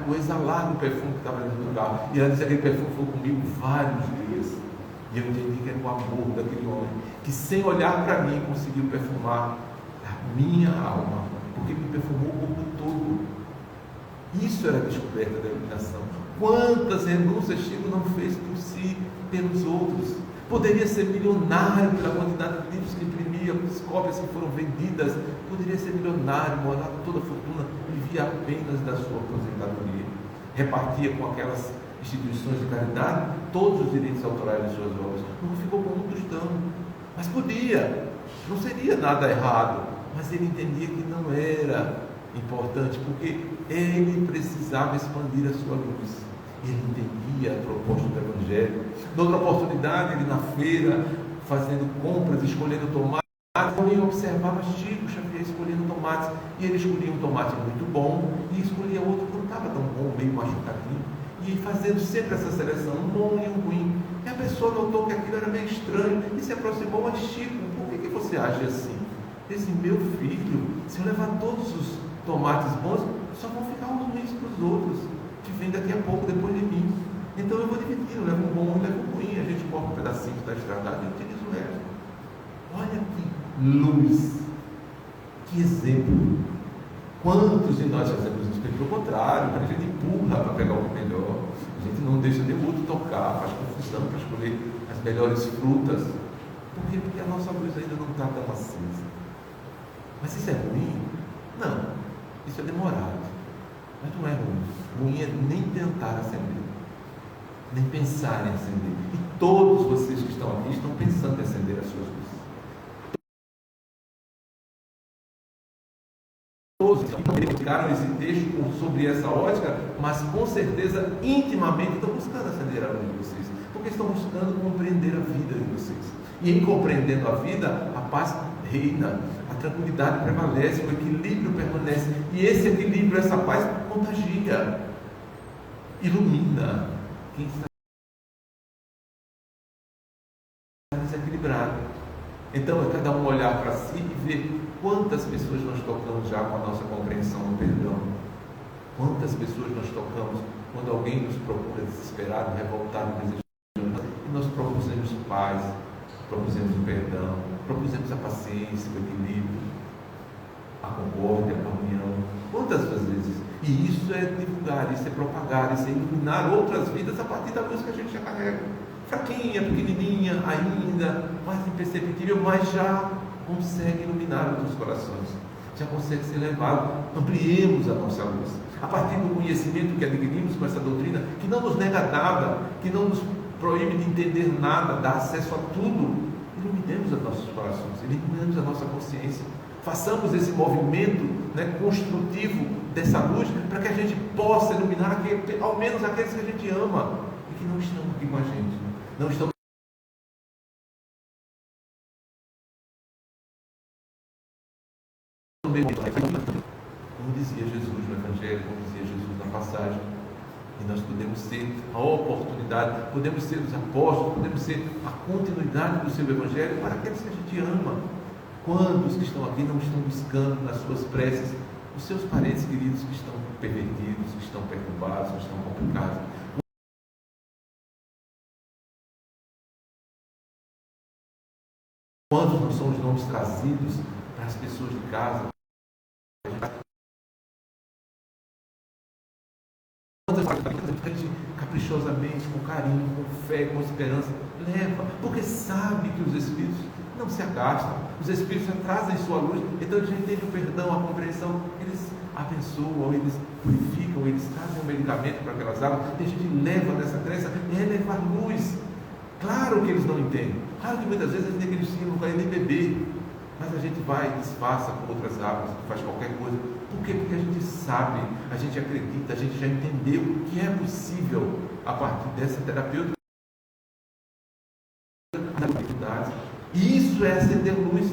o exalar do perfume que estava dentro do carro. E ela disse: aquele perfume foi comigo vários dias. E eu entendi que era o amor daquele homem, que sem olhar para mim conseguiu perfumar a minha alma, porque me perfumou o corpo todo. Isso era a descoberta da iluminação. Quantas renúncias Chico não fez por si, pelos outros? Poderia ser milionário pela quantidade de livros que imprimia, as cópias que foram vendidas. Poderia ser milionário, morar toda a fortuna, vivia apenas da sua aposentadoria. Repartia com aquelas instituições de caridade todos os direitos autorais de suas obras. Não ficou com um tostão, mas podia, não seria nada errado. Mas ele entendia que não era importante, porque ele precisava expandir a sua luz. Ele entendia a proposta do Evangelho. Noutra oportunidade, ele na feira, fazendo compras, escolhendo tomates, ele observava Chico Xavier escolhendo tomates, e ele escolhia um tomate muito bom e escolhia outro que não estava tão bom, meio machucadinho, e fazendo sempre essa seleção, um bom e um ruim. E a pessoa notou que aquilo era meio estranho e se aproximou: mas Chico, por que você age assim? Ele disse: meu filho, se eu levar todos os tomates bons, só vão ficar uns ruins para os outros, que vêm daqui a pouco depois de mim. Então eu vou dividir, eu levo um bom, eu levo um ruim, a gente corta um pedacinho da estrada e utiliza o resto. Olha que luz, que exemplo. Quantos de nós fazemos isso? Pelo contrário, a gente empurra para pegar o melhor, a gente não deixa nenhum outro tocar, faz confusão para escolher as melhores frutas. Por quê? Porque a nossa luz ainda não está tão acesa. Mas isso é ruim? Não. Isso é demorado. Mas não é ruim. Ruim é nem tentar acender, nem pensar em acender. E todos vocês que estão aqui estão pensando em acender as suas luzes. Todos que ficaram esse texto sobre essa ótica, mas com certeza, intimamente, estão buscando acender a luz de vocês, porque estão buscando compreender a vida de vocês. E em compreendendo a vida, a paz reina, a tranquilidade prevalece, o equilíbrio permanece. E esse equilíbrio, essa paz, contagia, ilumina quem está desequilibrado. Então é cada um olhar para si e ver quantas pessoas nós tocamos já com a nossa compreensão do perdão. Quantas pessoas nós tocamos quando alguém nos procura desesperado, revoltado, desejando, e nós propusemos paz, propusemos o perdão, propusemos a paciência, o equilíbrio, a concórdia, a união. Quantas vezes? E isso é divulgar, isso é propagar, isso é iluminar outras vidas a partir da luz que a gente já carrega. Fraquinha, pequenininha, ainda, mais imperceptível, mas já consegue iluminar outros corações, já consegue ser levado. Ampliemos a nossa luz a partir do conhecimento que adquirimos com essa doutrina, que não nos nega nada, que não nos proíbe de entender nada, dá acesso a tudo. Iluminemos os nossos corações, iluminemos a nossa consciência, façamos esse movimento, construtivo dessa luz, para que a gente possa iluminar ao menos aqueles que a gente ama e que não estão aqui com a gente, não estão. Como dizia Jesus no Evangelho, como dizia Jesus na passagem, e nós podemos ser a oportunidade, podemos ser os apóstolos, podemos ser a continuidade do seu Evangelho para aqueles que a gente ama. Quantos que estão aqui não estão buscando nas suas preces os seus parentes queridos que estão pervertidos, que estão perturbados, que estão complicados? Quantos não são os nomes trazidos para as pessoas de casa? Caprichosamente, com carinho, com fé, com esperança, leva, porque sabe que os Espíritos não se agastam, os Espíritos já trazem sua luz, então eles já entendem o perdão, a compreensão, eles abençoam, eles purificam, eles trazem o medicamento para aquelas águas, e a gente leva nessa crença, é levar luz. Claro que eles não entendem, claro que muitas vezes eles negligenciam, não querem nem beber, mas a gente vai e disfarça com outras águas, faz qualquer coisa. Por quê? Porque a gente sabe, a gente acredita, a gente já entendeu que é possível, a partir dessa terapêutica, e isso é acender luz,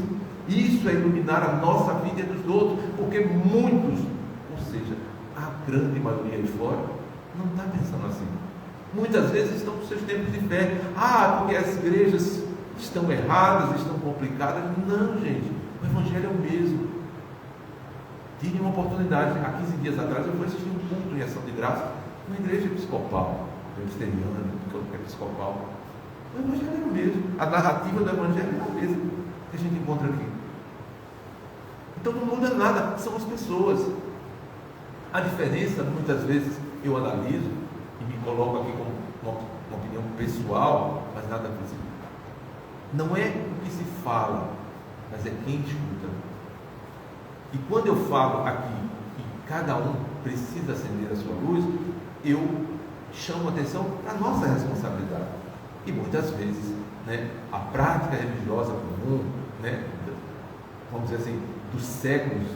isso é iluminar a nossa vida e dos outros, porque muitos, ou seja, a grande maioria aí fora, não está pensando assim. Muitas vezes estão com seus tempos de fé, porque as igrejas estão erradas, estão complicadas. Não, gente, o Evangelho é o mesmo. Tive uma oportunidade, há 15 dias atrás, eu fui assistir um culto em ação de graça, uma igreja episcopal, presbiteriana, episcopal. O Evangelho é o mesmo, a narrativa do Evangelho é a mesma que a gente encontra aqui. Então não muda nada, são as pessoas. A diferença, muitas vezes, eu analiso e me coloco aqui com uma opinião pessoal, mas nada visível. Não é o que se fala, mas é quem escuta. E quando eu falo aqui que cada um precisa acender a sua luz, eu chamo a atenção para a nossa responsabilidade. E muitas vezes, a prática religiosa comum, vamos dizer assim, dos séculos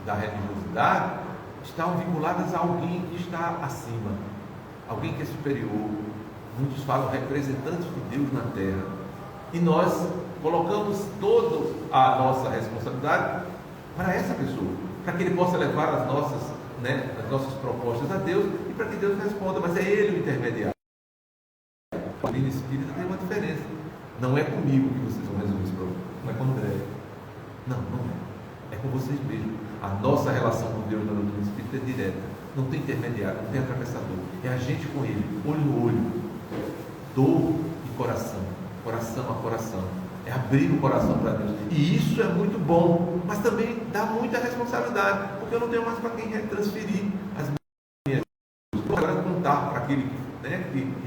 da religiosidade, estão vinculadas a alguém que está acima, alguém que é superior. Muitos falam representantes de Deus na Terra. E nós colocamos toda a nossa responsabilidade para essa pessoa, para que ele possa levar as nossas propostas a Deus e para que Deus responda, mas é Ele o intermediário. A doutrina espírita tem uma diferença. Não é comigo que vocês vão resolver esse problema, não é com o André. Não é. É com vocês mesmos. A nossa relação com Deus na doutrina espírita é direta. Não tem intermediário, não tem atravessador. É a gente com Ele, olho no olho, dor e coração, coração a coração. É abrir o coração para Deus. E isso é muito bom, mas também dá muita responsabilidade, porque eu não tenho mais para quem transferir as minhas coisas. Vou agora contar para aquele que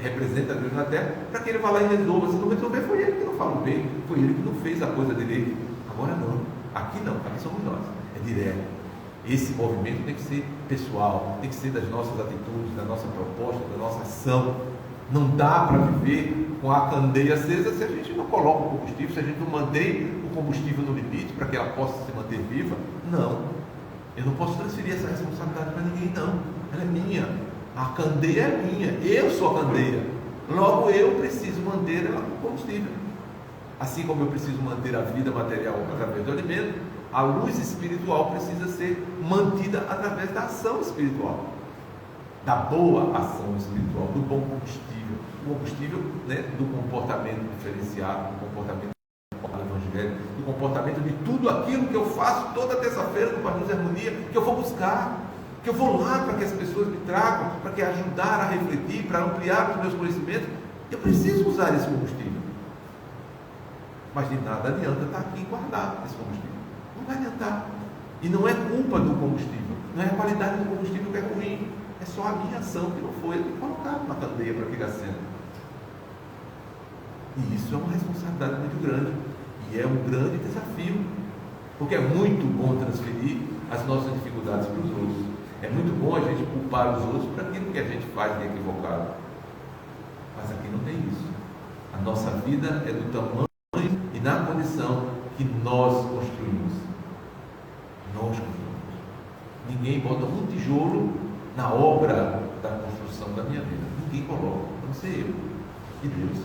representa Deus na Terra, para que ele vá lá e resolva. Se não resolver, foi ele que não falo bem, foi ele que não fez a coisa direito. Agora não, aqui somos nós, é direto. Esse movimento tem que ser pessoal, tem que ser das nossas atitudes, da nossa proposta, da nossa ação. Não dá para viver com a candeia acesa se a gente não coloca o combustível, se a gente não mantém o combustível no limite para que ela possa se manter viva. Não, eu não posso transferir essa responsabilidade para ninguém, não. Ela é minha, a candeia é minha, eu sou a candeia. Logo eu preciso manter ela com combustível. Assim como eu preciso manter a vida material através do alimento, a luz espiritual precisa ser mantida através da ação espiritual, da boa ação espiritual, do bom combustível, o combustível, né, do comportamento diferenciado, do comportamento do Evangelho, do comportamento de tudo aquilo que eu faço toda terça-feira no Pardins e Harmonia, que eu vou buscar, que eu vou lá para que as pessoas me tragam, para que ajudar a refletir, para ampliar os meus conhecimentos. Eu preciso usar esse combustível. Mas de nada adianta estar aqui guardado esse combustível. Não vai adiantar. E não é culpa do combustível, não é a qualidade do combustível que é ruim, é só a minha ação que não foi colocada na candeia para que acenda. E isso é uma responsabilidade muito grande, e é um grande desafio, porque é muito bom transferir as nossas dificuldades para os outros, é muito bom a gente culpar os outros por aquilo que a gente faz de equivocado, mas aqui não tem isso. A nossa vida é do tamanho e na condição que nós construímos. Nós construímos. Ninguém bota um tijolo na obra da construção da minha vida. Ninguém coloca, a não ser eu e Deus.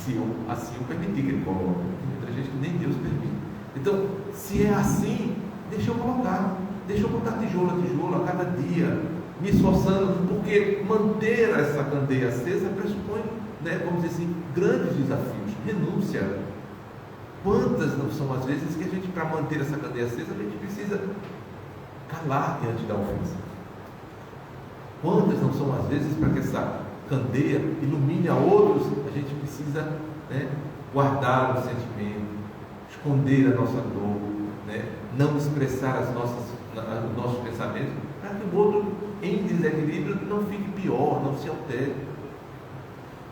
Se eu assim eu permitir que Ele coloque. Tem muita gente que nem Deus permite. Então, se é assim, deixa eu colocar. Deixa eu botar tijolo a tijolo a cada dia, me esforçando, porque manter essa candeia acesa pressupõe, né, vamos dizer assim, grandes desafios, renúncia. Quantas não são as vezes que a gente, para manter essa candeia acesa, a gente precisa calar diante da ofensa? Quantas não são as vezes para que essa candeia ilumine a outros, a gente precisa, né, guardar o sentimento, esconder a nossa dor, né, não expressar os nossos pensamentos, para que o outro, em desequilíbrio, não fique pior, não se altere.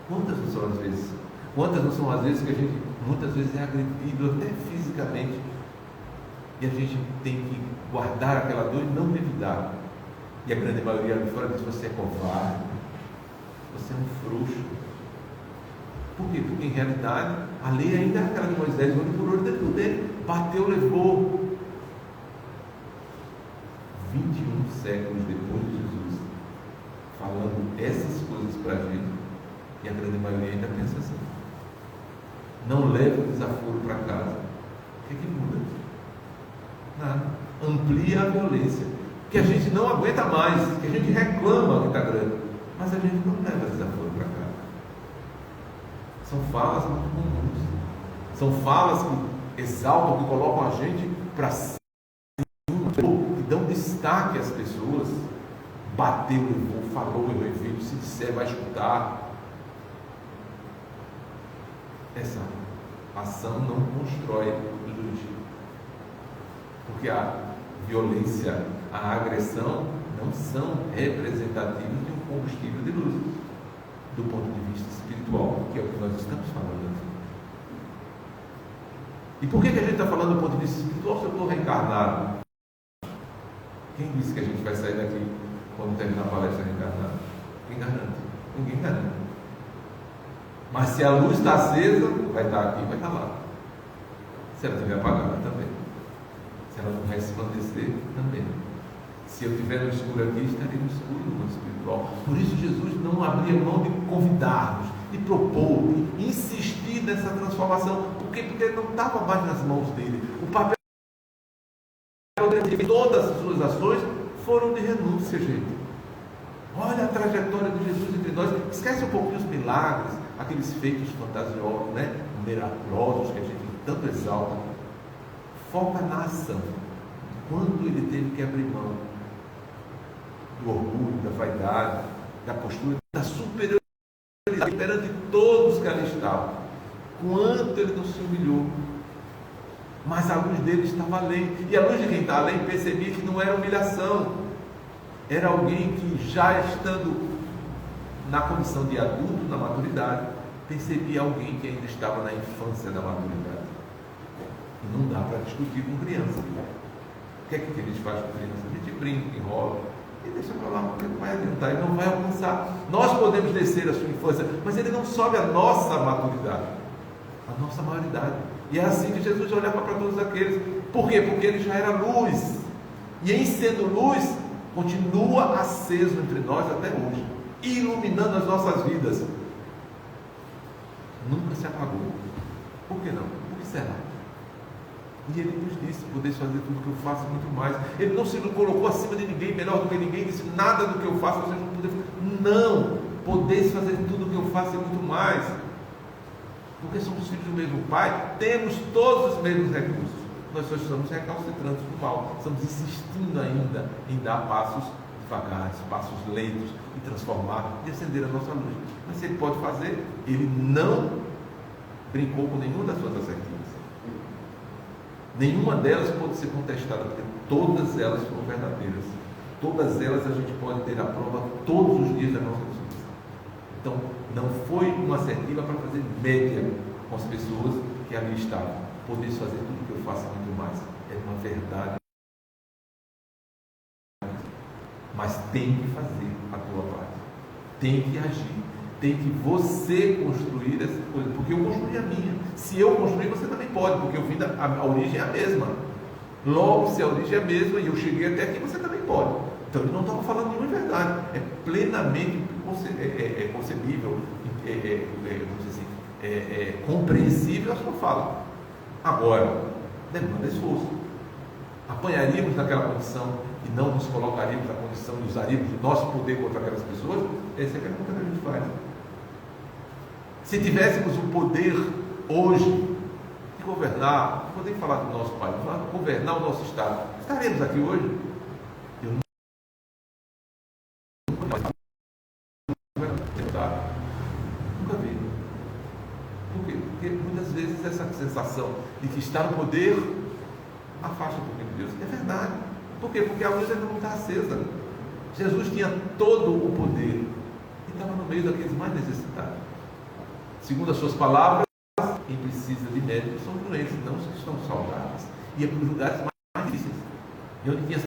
Quantas não são as vezes? Quantas não são as vezes que a gente, muitas vezes, é agredido até fisicamente, e a gente tem que guardar aquela dor e não revidar. E a grande maioria de fora diz: você é covarde, você é um frouxo. Por quê? Porque em realidade a lei ainda é aquela de Moisés, olho por olho, dentro dele, bateu, levou. 21 séculos depois de Jesus falando essas coisas para a gente, e a grande maioria ainda pensa assim. Não leva o desaforo para casa. O que é que muda? Nada. Amplia a violência, que a gente não aguenta mais, que a gente reclama que está grande, mas a gente não leva desaforo para casa. São falas muito comuns, são falas que exaltam, que colocam a gente para cima, que dão destaque às pessoas. Bateu, levou, falou, eu evito, se disser vai escutar. Essa ação não constrói luz, porque a violência, a agressão não são representativos de um combustível de luz, do ponto de vista espiritual, que é o que nós estamos falando aqui. E por que a gente está falando do ponto de vista espiritual se eu estou reencarnado? Quem disse que a gente vai sair daqui quando terminar a palestra reencarnado? Quem garante? Ninguém garante. Mas se a luz está acesa, vai estar aqui, vai estar lá. Se ela estiver apagada, também. Se ela não resplandecer, também. Se eu estiver no escuro aqui, estarei no escuro do mundo espiritual. Por isso Jesus não abria mão de convidar-nos, de propor, de insistir nessa transformação. Por quê? Porque não estava mais nas mãos dele. O papel de todas as suas ações foram de renúncia, gente. Olha a trajetória de Jesus entre nós. Esquece um pouquinho os milagres, aqueles feitos fantasiosos, né? Miraculosos que a gente tanto exalta. Foca na ação. Quando ele teve que abrir mão do orgulho, da vaidade, da postura, da superioridade perante todos que ali estavam. Quanto ele não se humilhou. Mas a luz dele estava além. E a luz de quem está além percebia que não era humilhação. Era alguém que, já estando na condição de adulto, na maturidade, percebi alguém que ainda estava na infância da maturidade. E não dá para discutir com criança. O que é que a gente faz com criança? A gente brinca, enrola, e deixa para lá, porque não vai adiantar, ele não vai alcançar. Nós podemos descer a sua infância, mas ele não sobe a nossa maturidade, a nossa maioridade. E é assim que Jesus olhava para todos aqueles. Por quê? Porque ele já era luz. E em sendo luz, continua aceso entre nós até hoje, iluminando as nossas vidas. Nunca se apagou. Por que não? Por que será? E ele nos disse: podeis fazer tudo o que eu faço e muito mais. Ele não se colocou acima de ninguém, melhor do que ninguém, disse: nada do que eu faço vocês não podem fazer. Não, podeis fazer tudo o que eu faço e muito mais. Porque somos filhos do mesmo Pai, temos todos os mesmos recursos. Nós só estamos recalcitrantes do mal, estamos insistindo ainda em dar passos devagares, passos lentos, e transformar e acender a nossa luz. Mas se ele pode fazer, ele não brincou com nenhuma das suas assertivas. Nenhuma delas pode ser contestada, porque todas elas foram verdadeiras. Todas elas a gente pode ter a prova todos os dias da nossa existência. Então, não foi uma assertiva para fazer média com as pessoas que ali estavam. Podeis fazer tudo o que eu faço e muito mais. É uma verdade. Mas tem que fazer a tua parte. Tem que agir. Tem que você construir essa coisa. Porque eu construí a minha. Se eu construir, você também pode. Porque a origem é a mesma. Logo, se a origem é a mesma e eu cheguei até aqui, você também pode. Então, ele não estava falando nenhuma verdade. É plenamente concebível, vamos dizer assim, compreensível a sua fala. Agora, demanda esforço. Apanharíamos naquela condição e não nos colocaríamos na condição e usaríamos o nosso poder contra aquelas pessoas? Essa é a pergunta que a gente faz. Se tivéssemos o poder hoje de governar, não vou nem falar do nosso país, mas governar o nosso Estado, estaremos aqui hoje? Eu nunca vi. Por quê? Porque muitas vezes essa sensação de que está no poder afasta um pouquinho de Deus. É verdade. Por quê? Porque a luz ainda não está acesa. Jesus tinha todo o poder e estava no meio daqueles mais necessitados. Segundo as suas palavras, quem precisa de médico são os doentes, não os que estão saudáveis. E é para os lugares mais difíceis. E onde tinha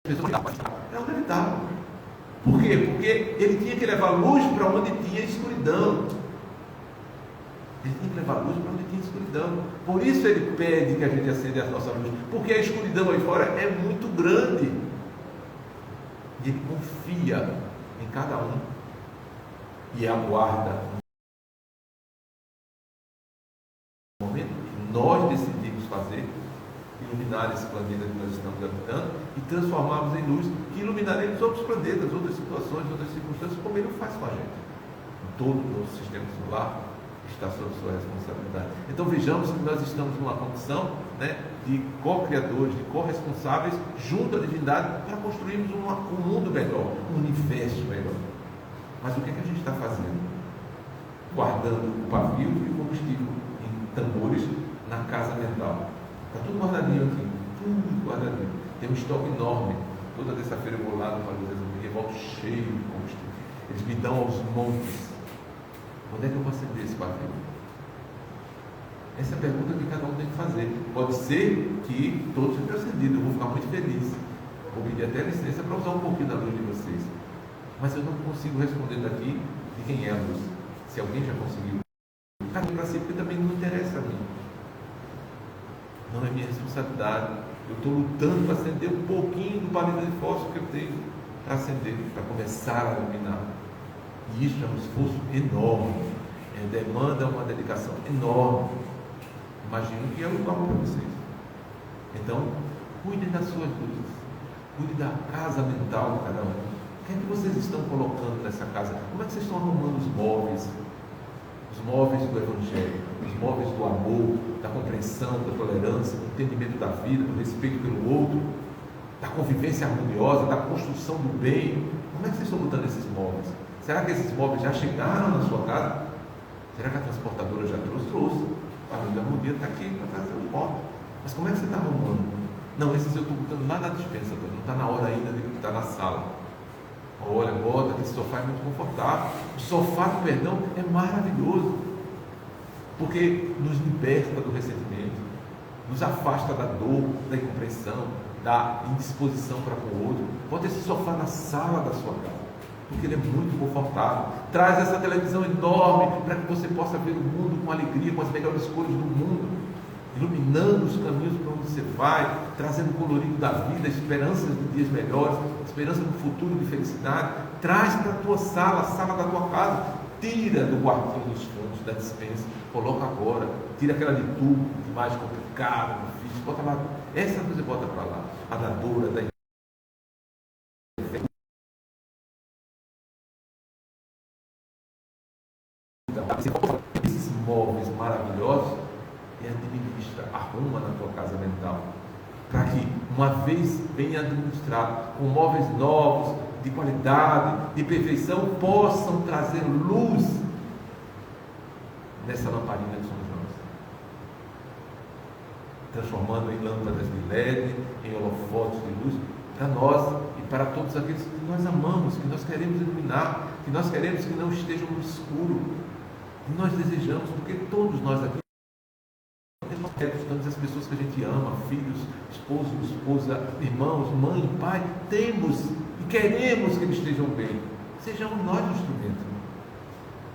pessoas é onde ele estava. Por quê? Porque ele tinha que levar luz para onde tinha escuridão. Ele tinha que levar luz para onde tinha escuridão. Por isso ele pede que a gente acenda a nossa luz. Porque a escuridão aí fora é muito grande. E ele confia em cada um. E aguarda o momento que nós decidimos fazer, iluminar esse planeta que nós estamos habitando e transformarmos em luz, que iluminaremos outros planetas, outras situações, outras circunstâncias, como ele faz com a gente. Todo o nosso sistema solar está sob sua responsabilidade. Então vejamos que nós estamos numa condição, de co-criadores, de co-responsáveis junto à divindade para construirmos um mundo melhor, um universo melhor. Mas o que é que a gente está fazendo? Guardando o pavio e o combustível em tambores na casa mental. Está tudo guardadinho aqui, tudo guardadinho. Tem um estoque enorme. Toda terça-feira eu vou lá no Palhoso e volto cheio de combustível. Eles me dão aos montes. Onde é que eu vou acender esse pavio? Essa é a pergunta que cada um tem que fazer. Pode ser que todos sejam acendidos, eu vou ficar muito feliz. Vou pedir até licença para usar um pouquinho da luz de vocês. Mas eu não consigo responder daqui de quem é a luz. Se alguém já conseguiu. Cada um para si, porque também não interessa a mim. Não é minha responsabilidade. Eu estou lutando para acender um pouquinho do palito de fósforo que eu tenho para acender, para começar a iluminar. E isso é um esforço enorme. Demanda uma dedicação enorme. Imagino que é igual para vocês. Então, cuidem das suas luzes. Cuidem da casa mental de cada um. O que é que vocês estão colocando nessa casa? Como é que vocês estão arrumando os móveis? Os móveis do Evangelho, os móveis do amor, da compreensão, da tolerância, do entendimento da vida, do respeito pelo outro, da convivência harmoniosa, da construção do bem. Como é que vocês estão botando esses móveis? Será que esses móveis já chegaram na sua casa? Será que a transportadora já trouxe? Trouxe. A família da harmonia está aqui para trazer os móveis. Mas como é que você está arrumando? Não, esses eu estou botando lá na dispensa, não está na hora ainda de estar na sala. Olha, bota que esse sofá é muito confortável. O sofá do perdão é maravilhoso, porque nos liberta do ressentimento, nos afasta da dor, da incompreensão, da indisposição para com o outro. Bota esse sofá na sala da sua casa, porque ele é muito confortável. Traz essa televisão enorme para que você possa ver o mundo com alegria, com as melhores cores do mundo, iluminando os caminhos para onde você vai, trazendo o colorido da vida, esperanças de dias melhores, esperança de um futuro de felicidade. Traz para a tua sala, a sala da tua casa. Tira do quartinho dos fundos, da despensa, coloca agora. Tira aquela de tubo, de mais complicado, difícil, bota lá. Essa você bota para lá. A da dor, a da esses móveis maravilhosos e administra, arruma na tua casa mental, para que uma vez venha administrado com móveis novos, de qualidade, de perfeição, possam trazer luz nessa lamparina que somos nós, transformando em lâmpadas de LED, em holofotes de luz para nós e para todos aqueles que nós amamos, que nós queremos iluminar, que nós queremos que não estejam no escuro, que nós desejamos, porque todos nós aqui temos as pessoas que a gente ama, filhos, esposo, esposa, irmãos, mãe, pai, temos e queremos que eles estejam bem. Sejamos nós o instrumento,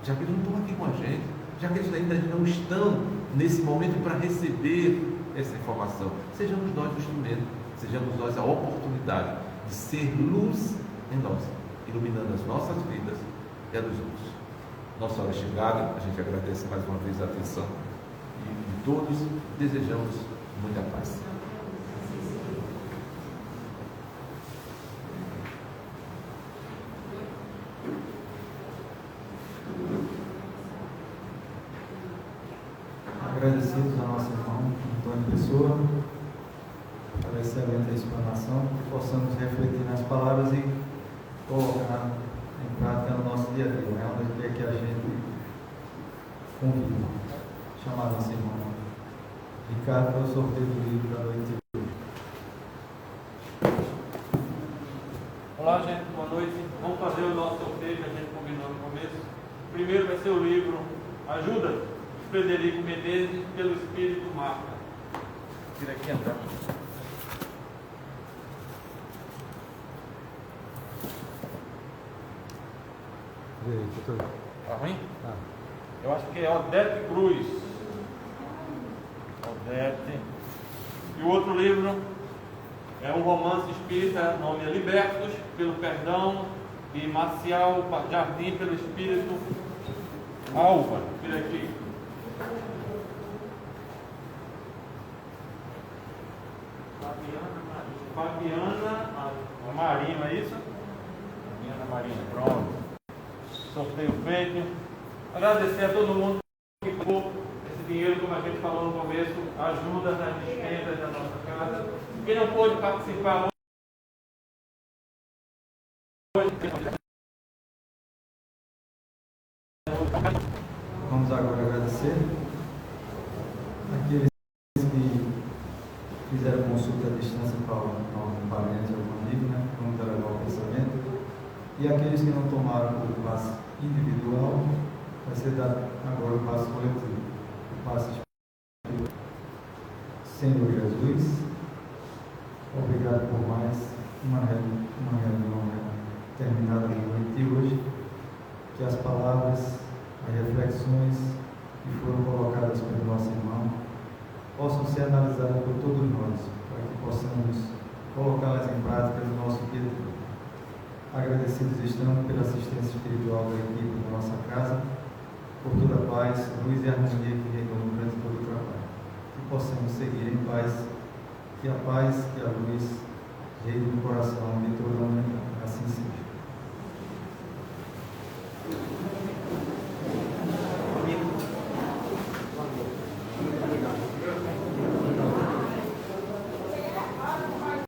já que eles não estão aqui com a gente, já que eles ainda não estão nesse momento para receber essa informação. Sejamos nós o instrumento, sejamos nós a oportunidade de ser luz em nós, iluminando as nossas vidas e a dos outros. Nossa hora é chegada, a gente agradece mais uma vez a atenção e todos desejamos muita paz. Agradecidos a nosso irmão Antônio Pessoa pela excelente explanação, que possamos refletir nas palavras e colocar em prática no nosso dia a dia, né? Onde quer que a gente conviva. Chamar nosso irmão Ricardo para o sorteio do livro da noite de hoje. Olá, gente, boa noite. Vamos fazer o nosso sorteio que a gente combinou no começo. Primeiro vai ser o livro Ajuda, de Frederico Menezes, pelo Espírito Marta. Tira aqui, André. Tá ruim? Eu acho que é Odete Cruz. Odete. E o outro livro é um romance espírita, nome é Libertos pelo Perdão, e Marcial Jardim pelo Espírito Alva. Tira aqui. Fabiana Marinho, é isso? Fabiana Marinho, pronto. Sorteio feito. Agradecer a todo mundo que pagou esse dinheiro, como a gente falou no começo, ajuda nas despesas da nossa casa. Quem não pôde participar hoje, vamos agora agradecer aqueles que fizeram consulta à distância para algum parente, algum amigo, né? Vamos elevar o pensamento. E aqueles que não tomaram o passe individual, vai ser dado agora o passe coletivo. O passe espiritual. Senhor Jesus, obrigado por mais uma reunião terminada na noite de hoje. Que as palavras, as reflexões que foram colocadas pelo nosso irmão possam ser analisadas por todos nós, para que possamos colocá-las em prática no nosso dia a dia. Agradecidos estamos pela assistência espiritual da equipe da nossa casa, por toda a paz, luz e harmonia que regam durante todo o trabalho. Que possamos seguir em paz, que a paz, que a luz reine no coração de toda a humanidade. Assim seja.